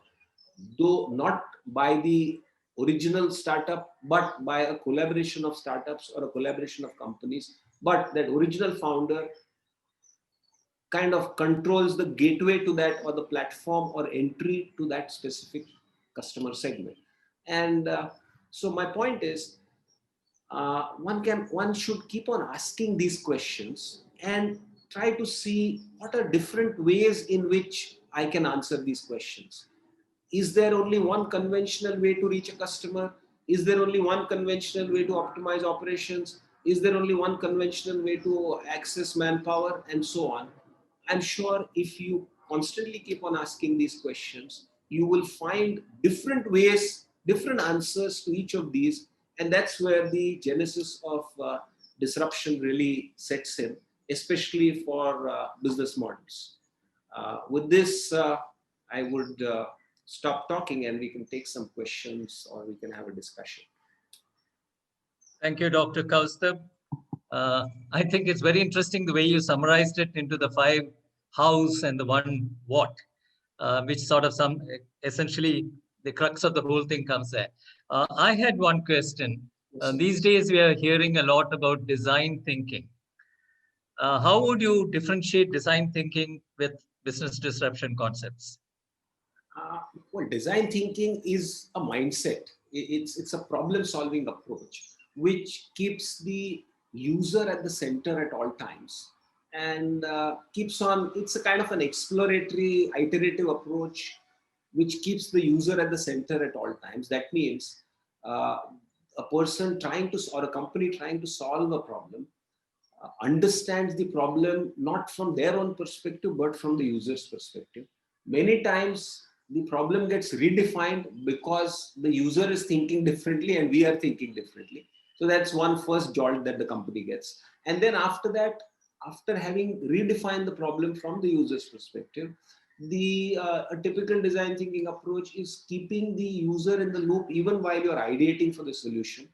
though not by the original startup, but by a collaboration of startups or a collaboration of companies. But that original founder kind of controls the gateway to that, or the platform or entry to that specific customer segment. And so my point is, one should keep on asking these questions and try to see what are different ways in which I can answer these questions. Is there only one conventional way to reach a customer? Is there only one conventional way to optimize operations? Is there only one conventional way to access manpower, and so on? I'm sure if you constantly keep on asking these questions, you will find different ways, different answers to each of these. And that's where the genesis of disruption really sets in, especially for business models. With this, I would stop talking and we can take some questions or we can have a discussion. Thank you, Dr. Kaustubh. I think it's very interesting the way you summarized it into the 5 hows and the 1 what, which sort of essentially the crux of the whole thing comes there. I had one question. These days we are hearing a lot about design thinking. How would you differentiate design thinking with business disruption concepts? Well, design thinking is a mindset. It's a problem-solving approach, which keeps the user at the center at all times, and keeps on. It's a kind of an exploratory, iterative approach, which keeps the user at the center at all times. That means a person trying to, or a company trying to solve a problem, understands the problem not from their own perspective, but from the user's perspective. Many times the problem gets redefined because the user is thinking differently and we are thinking differently. So that's one first jolt that the company gets. And then after that, after having redefined the problem from the user's perspective, a typical design thinking approach is keeping the user in the loop even while you're ideating for the solution.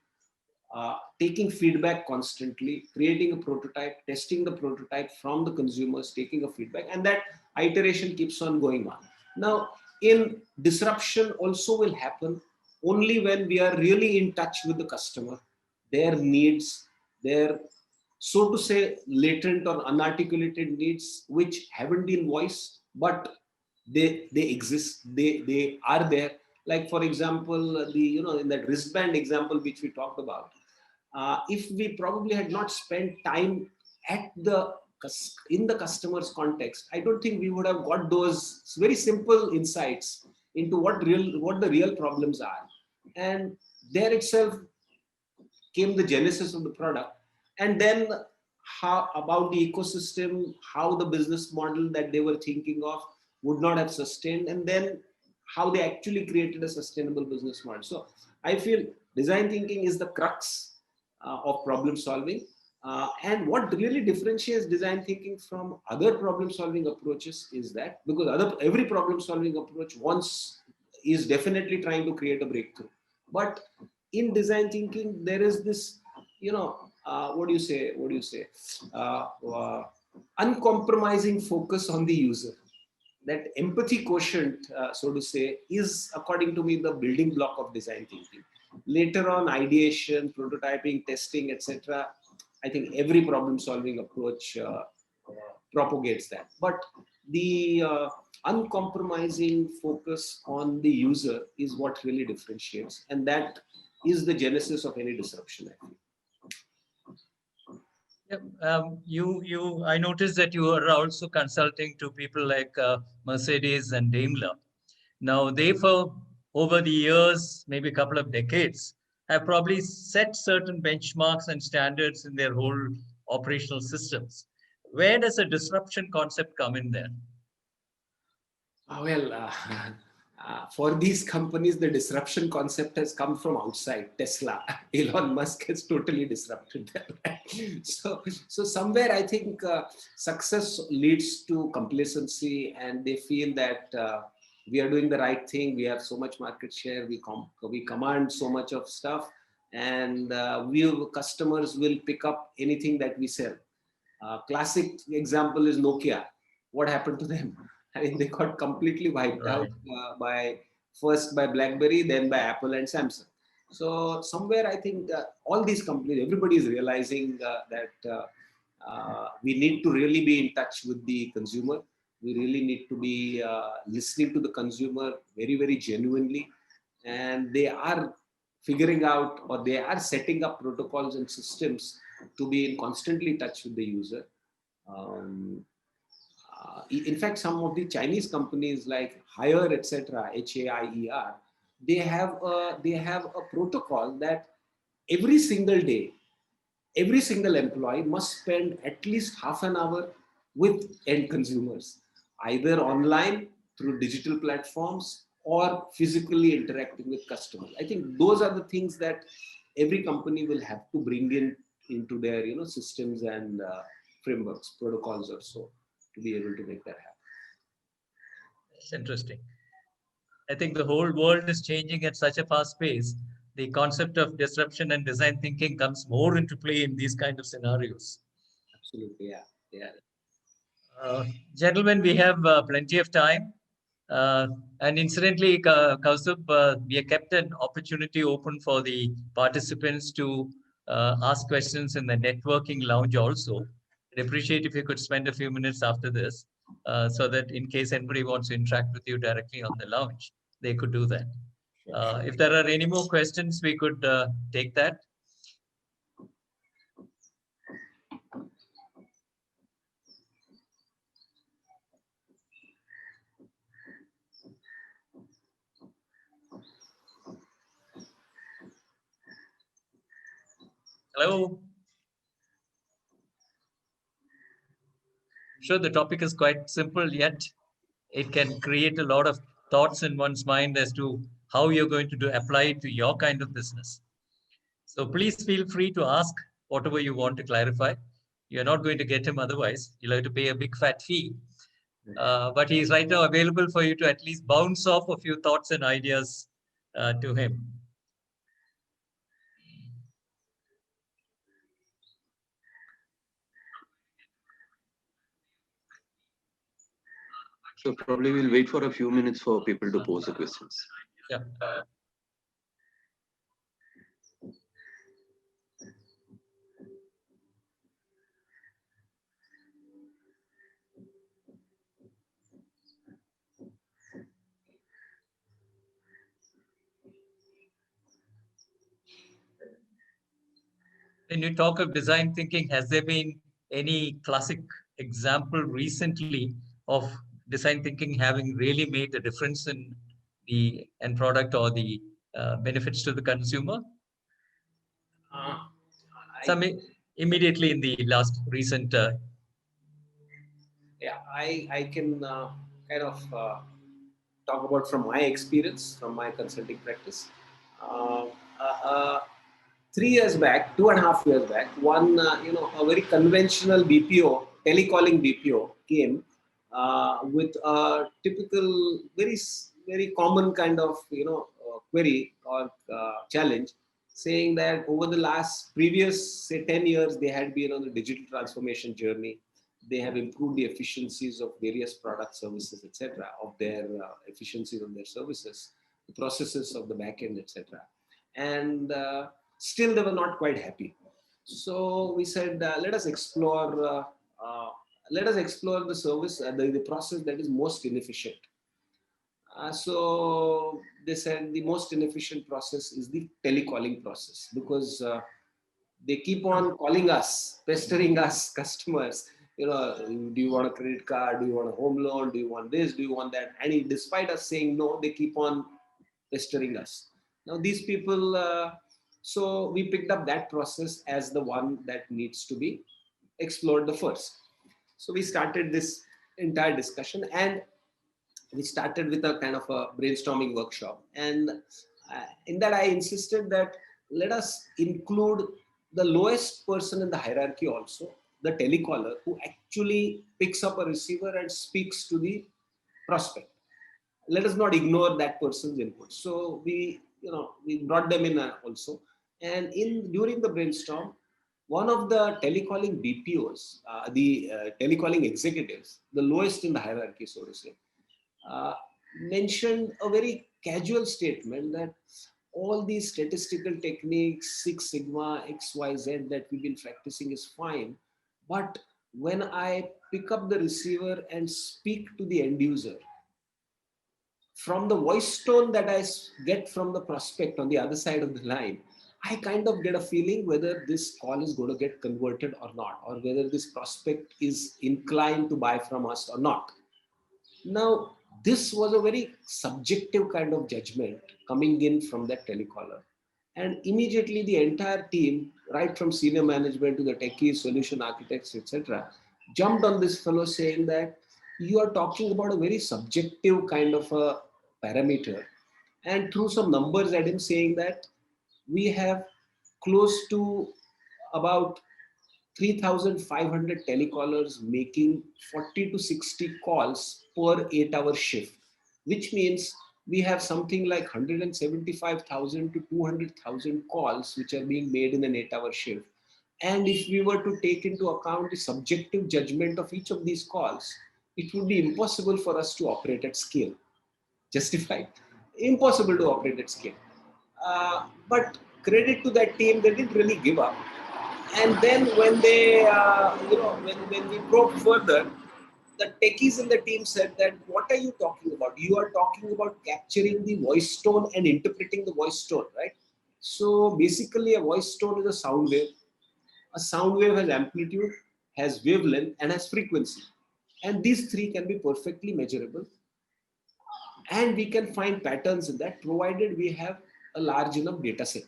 Taking feedback constantly, creating a prototype, testing the prototype from the consumers, taking a feedback, and that iteration keeps on going on. Now, in disruption also will happen only when we are really in touch with the customer, their needs, their, so to say, latent or unarticulated needs, which haven't been voiced, but they exist, they are there. Like, for example, in that wristband example which we talked about, if we probably had not spent time in the customer's context, I don't think we would have got those very simple insights into what the real problems are. And there itself came the genesis of the product. And then how about the ecosystem, how the business model that they were thinking of would not have sustained, and then how they actually created a sustainable business model. So I feel design thinking is the crux of problem solving. And what really differentiates design thinking from other problem solving approaches is that, because every problem solving approach is definitely trying to create a breakthrough. But in design thinking, there is this, uncompromising focus on the user. That empathy quotient, so to say, is, according to me, the building block of design thinking. later on ideation, prototyping, testing, etc. I think every problem solving approach propagates that. But the uncompromising focus on the user is what really differentiates, and that is the genesis of any disruption, I feel. I noticed that you are also consulting to people like Mercedes and Daimler. Now, they, for over the years, maybe a couple of decades, have probably set certain benchmarks and standards in their whole operational systems. Where does a disruption concept come in there? For these companies, the disruption concept has come from outside. Tesla, Elon Musk has totally disrupted them. So somewhere I think success leads to complacency, and they feel that we are doing the right thing. We have so much market share. We command so much of stuff, and customers will pick up anything that we sell. Classic example is Nokia. What happened to them? I mean, they got completely wiped out first by BlackBerry, then by Apple and Samsung. So somewhere I think all these companies, everybody is realizing that we need to really be in touch with the consumer. We really need to be listening to the consumer very, very genuinely. And they are figuring out, or they are setting up protocols and systems to be in constantly touch with the user. In fact, some of the Chinese companies like Haier, etc., HAIER, they have a protocol that every single day, every single employee must spend at least half an hour with end consumers, either online through digital platforms or physically interacting with customers. I think those are the things that every company will have to bring into their systems and frameworks, protocols or so, to be able to make that happen. It's interesting. I think the whole world is changing at such a fast pace. The concept of disruption and design thinking comes more into play in these kind of scenarios. Absolutely, yeah. Gentlemen, we have plenty of time. And incidentally, Kaustubh, we have kept an opportunity open for the participants to ask questions in the networking lounge also. I'd appreciate if you could spend a few minutes after this, so that in case anybody wants to interact with you directly on the lounge, they could do that. If there are any more questions, we could take that. Hello. Sure, the topic is quite simple, yet it can create a lot of thoughts in one's mind as to how you're going to apply it to your kind of business. So please feel free to ask whatever you want to clarify. You're not going to get him otherwise. You'll have to pay a big fat fee. But he's right now available for you to at least bounce off a few thoughts and ideas to him. So probably we'll wait for a few minutes for people to pose the questions. Yeah. When you talk of design thinking, has there been any classic example recently of design thinking having really made a difference in the end product or the benefits to the consumer? Immediately in the last recent. Yeah, I can kind of talk about from my experience, from my consulting practice. 3 years back, 2.5 years back, a very conventional BPO, telecalling BPO came with a typical, very common kind of, query or challenge, saying that over the previous, say 10 years, they had been on the digital transformation journey. They have improved the efficiencies of various products, services, etc., of their efficiencies of their services, the processes of the backend, etc. and still they were not quite happy. So we said, let us explore the service, the process that is most inefficient. So they said the most inefficient process is the telecalling process, because they keep on calling us, pestering us, customers. Do you want a credit card? Do you want a home loan? Do you want this? Do you want that? And despite us saying no, they keep on pestering us. Now these people, so we picked up that process as the one that needs to be explored the first. So we started this entire discussion, and we started with a kind of a brainstorming workshop. And in that I insisted that let us include the lowest person in the hierarchy also, the telecaller, who actually picks up a receiver and speaks to the prospect. Let us not ignore that person's input. So we brought them in also. And during the brainstorm, one of the telecalling BPOs, the telecalling executives, the lowest in the hierarchy, so to say, uh, mentioned a very casual statement that all these statistical techniques, Six Sigma, XYZ that we've been practicing is fine. But when I pick up the receiver and speak to the end user, from the voice tone that I get from the prospect on the other side of the line, I kind of get a feeling whether this call is going to get converted or not, or whether this prospect is inclined to buy from us or not. Now, this was a very subjective kind of judgment coming in from that telecaller. And immediately the entire team, right from senior management to the techies, solution architects, etc., jumped on this fellow saying that you are talking about a very subjective kind of a parameter. And through some numbers at him saying that we have close to about 3,500 telecallers making 40 to 60 calls per 8-hour shift, which means we have something like 175,000 to 200,000 calls which are being made in an 8-hour shift. And if we were to take into account the subjective judgment of each of these calls, it would be impossible for us to operate at scale. Justified. Impossible to operate at scale. But credit to that team, they didn't really give up. And then when they, when we probed further, the techies in the team said that, what are you talking about? You are talking about capturing the voice tone and interpreting the voice tone, right? So basically a voice tone is a sound wave. A sound wave has amplitude, has wavelength, and has frequency. And these three can be perfectly measurable. And we can find patterns in that, provided we have a large enough data set.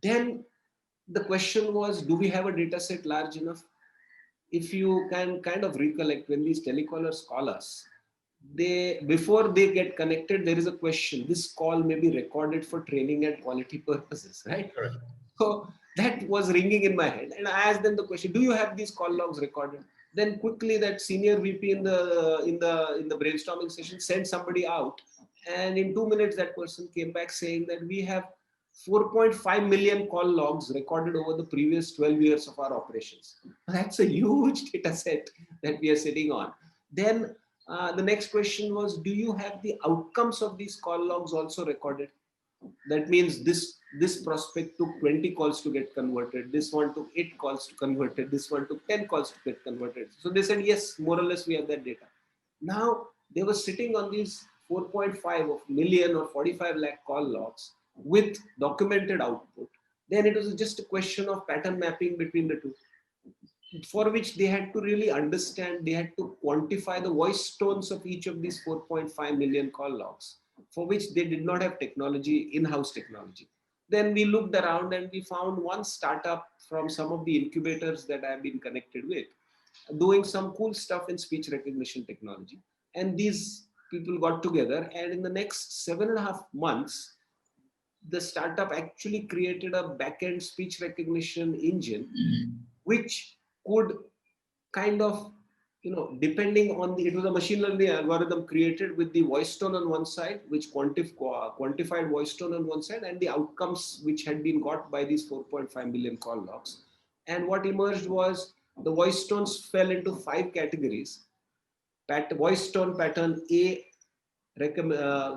Then the question was, do we have a data set large enough? If you can kind of recollect, when these telecallers call us, before they get connected, there is a question. This call may be recorded for training and quality purposes, right? Correct. So that was ringing in my head. And I asked them the question, do you have these call logs recorded? Then quickly that senior VP in the brainstorming session sent somebody out. And in 2 minutes, that person came back saying that we have 4.5 million call logs recorded over the previous 12 years of our operations. That's a huge data set that we are sitting on. Then the next question was, do you have the outcomes of these call logs also recorded? That means this prospect took 20 calls to get converted. This one took 8 calls to convert it. This one took 10 calls to get converted. So they said, yes, more or less we have that data. Now they were sitting on these 4.5 of million or 45 lakh call logs with documented output. Then it was just a question of pattern mapping between the two, for which they had to really understand, they had to quantify the voice tones of each of these 4.5 million call logs, for which they did not have technology, in-house technology. Then we looked around and we found one startup from some of the incubators that I've been connected with, doing some cool stuff in speech recognition technology. And these people got together, and in the next 7.5 months, the startup actually created a back-end speech recognition engine, which could kind of, depending on it was a machine learning algorithm created with the voice tone on one side, which quantified voice tone on one side, and the outcomes which had been got by these 4.5 million call logs. And what emerged was the voice tones fell into 5 categories. Voice tone pattern A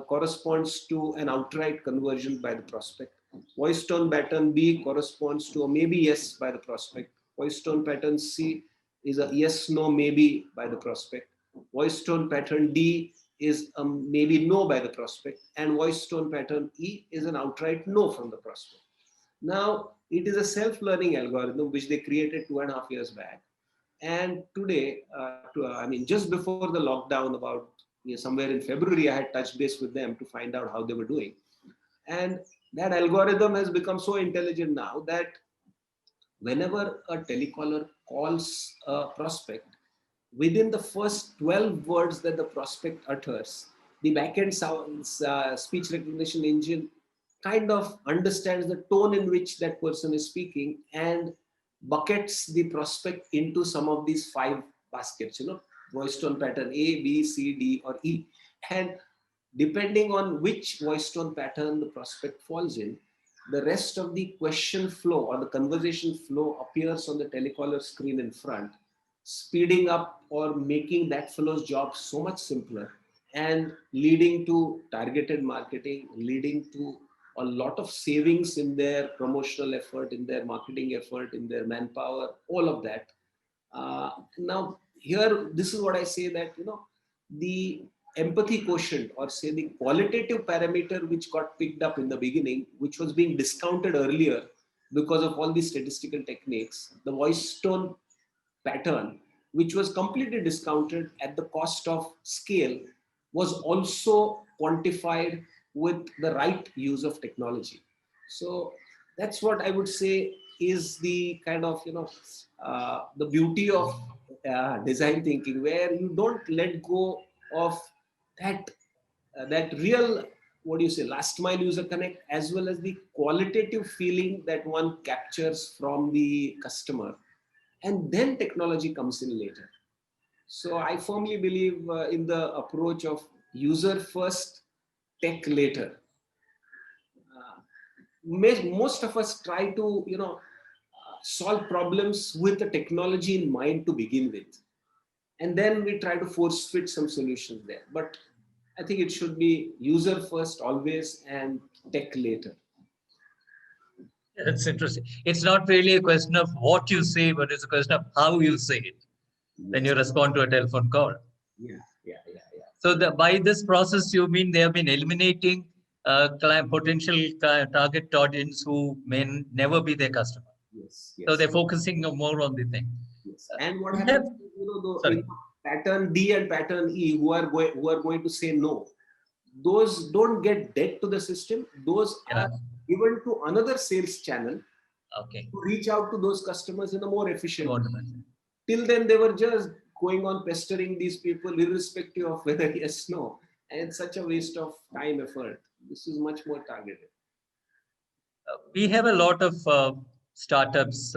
corresponds to an outright conversion by the prospect. Voice tone pattern B corresponds to a maybe yes by the prospect. Voice tone pattern C is a yes, no, maybe by the prospect. Voice tone pattern D is a maybe no by the prospect. And voice tone pattern E is an outright no from the prospect. Now, it is a self-learning algorithm which they created 2.5 years back. And today, just before the lockdown, about somewhere in February, I had touched base with them to find out how they were doing. And that algorithm has become so intelligent now that whenever a telecaller calls a prospect, within the first 12 words that the prospect utters, the backend sounds speech recognition engine kind of understands the tone in which that person is speaking and buckets the prospect into some of these 5 baskets, voice tone pattern A, B, C, D, or E. And depending on which voice tone pattern the prospect falls in, the rest of the question flow or the conversation flow appears on the telecaller screen in front, speeding up or making that fellow's job so much simpler and leading to targeted marketing, leading to a lot of savings in their promotional effort, in their marketing effort, in their manpower, all of that. Now, here, this is what I say that, the empathy quotient, or say the qualitative parameter which got picked up in the beginning, which was being discounted earlier because of all these statistical techniques, the voice tone pattern, which was completely discounted at the cost of scale, was also quantified with the right use of technology. So that's what I would say is the kind of, the beauty of design thinking, where you don't let go of that real, what do you say, last mile user connect, as well as the qualitative feeling that one captures from the customer. And then technology comes in later. So I firmly believe in the approach of user first, tech later. Most of us try to, solve problems with the technology in mind to begin with. And then we try to force fit some solutions there. But I think it should be user first always and tech later. That's interesting. It's not really a question of what you say, but it's a question of how you say it when you respond to a telephone call. Yeah. So by this process, you mean they have been eliminating potential target audience who may never be their customer. Yes. So they're focusing more on the thing. Yes. And what happens, in pattern D and pattern E, who are going to say no, those don't get dead to the system. Those are given to another sales channel to reach out to those customers in a more efficient way. Till then, they were just going on pestering these people irrespective of whether yes, no. And it's such a waste of time, effort. This is much more targeted. We have a lot of startups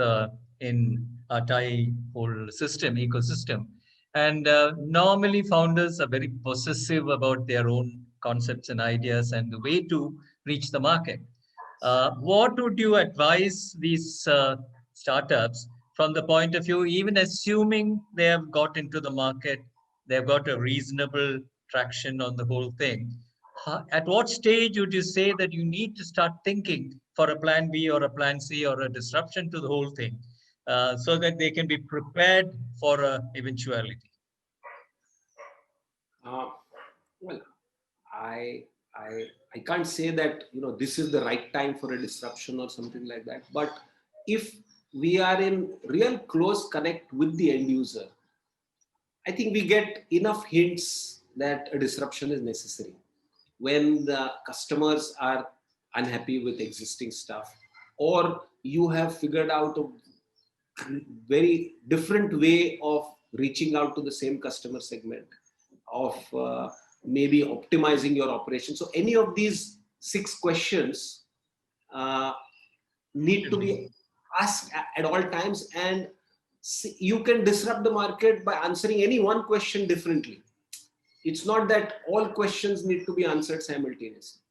in our Thai whole ecosystem. And normally founders are very possessive about their own concepts and ideas and the way to reach the market. What would you advise these startups from the point of view, even assuming they have got into the market, they've got a reasonable traction on the whole thing? At what stage would you say that you need to start thinking for a plan B or a plan C or a disruption to the whole thing so that they can be prepared for an eventuality? Well, I can't say that this is the right time for a disruption or something like that. But if we are in real close connect with the end user, I think we get enough hints that a disruption is necessary. When the customers are unhappy with existing stuff, or you have figured out a very different way of reaching out to the same customer segment, of maybe optimizing your operation. So any of these 6 questions need to be asked at all times, and you can disrupt the market by answering any one question differently. It's not that all questions need to be answered simultaneously.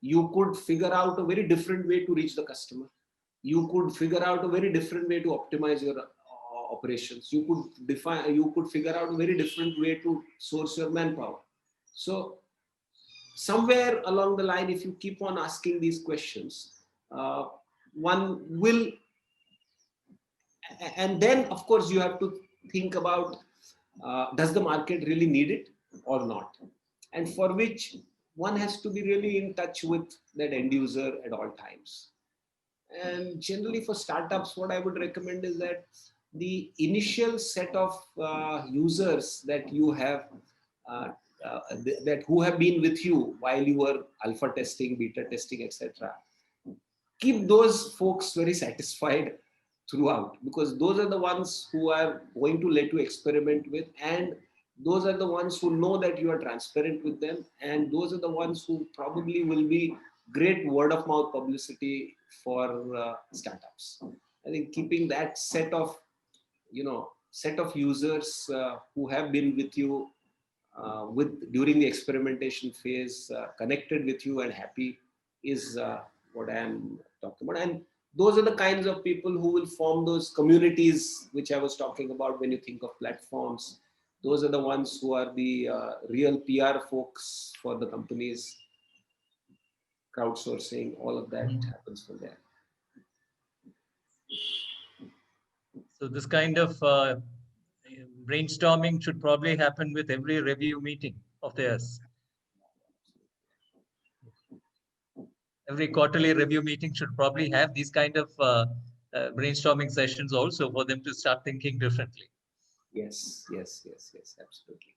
You could figure out a very different way to reach the customer. You could figure out a very different way to optimize your operations. You could figure out a very different way to source your manpower. So somewhere along the line, if you keep on asking these questions, one will, and then of course you have to think about, does the market really need it or not? And for which one has to be really in touch with that end user at all times. And generally for startups, what I would recommend is that the initial set of users that you have, that who have been with you while you were alpha testing, beta testing, etc., keep those folks very satisfied throughout, because those are the ones who are going to let you experiment with, and those are the ones who know that you are transparent with them, and those are the ones who probably will be great word of mouth publicity for startups. I think keeping that set of users who have been with you during the experimentation phase, connected with you and happy, is what I am talking about. And those are the kinds of people who will form those communities which I was talking about when you think of platforms. Those are the ones who are the real PR folks for the companies. Crowdsourcing, all of that happens from there. So this kind of brainstorming should probably happen with every review meeting of theirs. Every quarterly review meeting should probably have these kind of brainstorming sessions also, for them to start thinking differently. Yes, absolutely.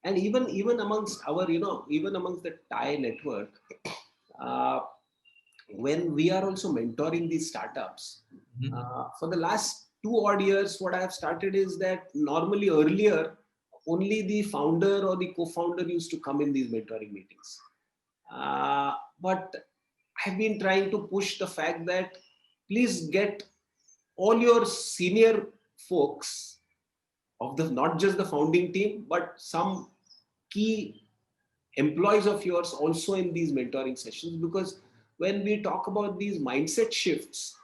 And even amongst our, even amongst the TIE network, when we are also mentoring these startups, for the last 2 odd years, what I have started is that normally earlier, only the founder or the co-founder used to come in these mentoring meetings. But I've been trying to push the fact that please get all your senior folks of not just the founding team, but some key employees of yours also in these mentoring sessions, because when we talk about these mindset shifts,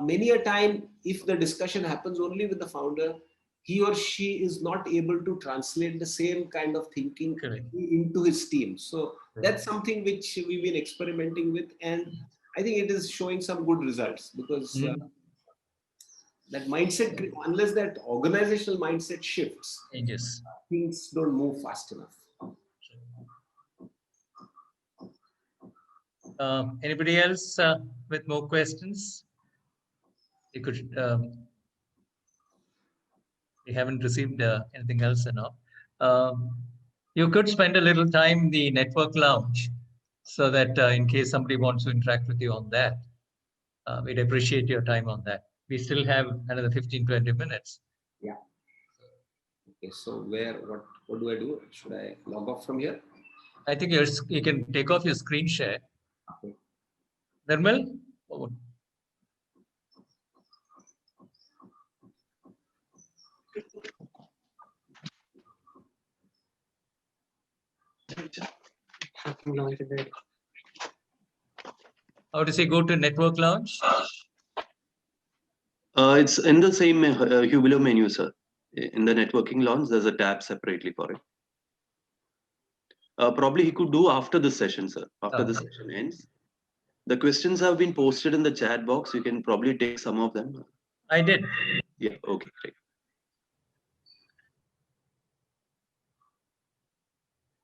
many a time, if the discussion happens only with the founder, he or she is not able to translate the same kind of thinking into his team. So that's something which we've been experimenting with, and I think it is showing some good results, because that mindset, unless that organizational mindset shifts, things don't move fast enough. Anybody else with more questions? You could. We haven't received anything else enough. You could spend a little time in the network lounge, so that in case somebody wants to interact with you on that, we'd appreciate your time on that. We still have another 15-20 minutes. Yeah. Okay, so what do I do? Should I log off from here? I think you can take off your screen share. Okay. Nirmal? How does he go to network lounge? It's in the same below menu, sir. In the networking lounge, there's a tab separately for it. Probably he could do after the session, sir. After the session ends. The questions have been posted in the chat box. You can probably take some of them. I did. Yeah, okay, great.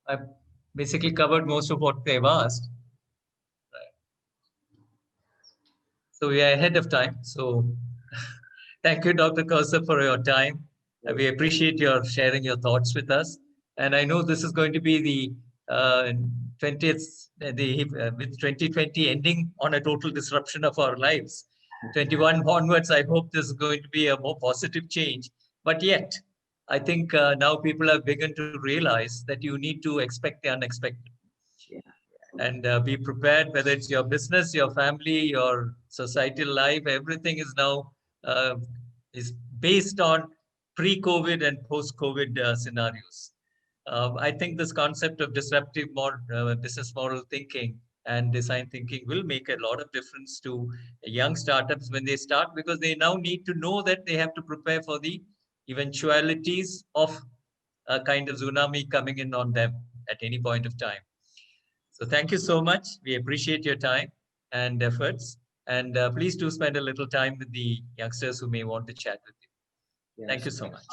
I've basically covered most of what they've asked. So we are ahead of time. So thank you, Dr. Kaustubh, for your time. We appreciate your sharing your thoughts with us. And I know this is going to be the 20th, with 2020 ending on a total disruption of our lives. 21 onwards, I hope this is going to be a more positive change. But yet, I think now people have begun to realize that you need to expect the unexpected. And be prepared, whether it's your business, your family, your societal life, everything is now is based on pre-COVID and post-COVID scenarios. I think this concept of disruptive business model thinking and design thinking will make a lot of difference to young startups when they start, because they now need to know that they have to prepare for the eventualities of a kind of tsunami coming in on them at any point of time. So thank you so much. We appreciate your time. and efforts. And please do spend a little time with the youngsters who may want to chat with you. Yes. Thank you so much.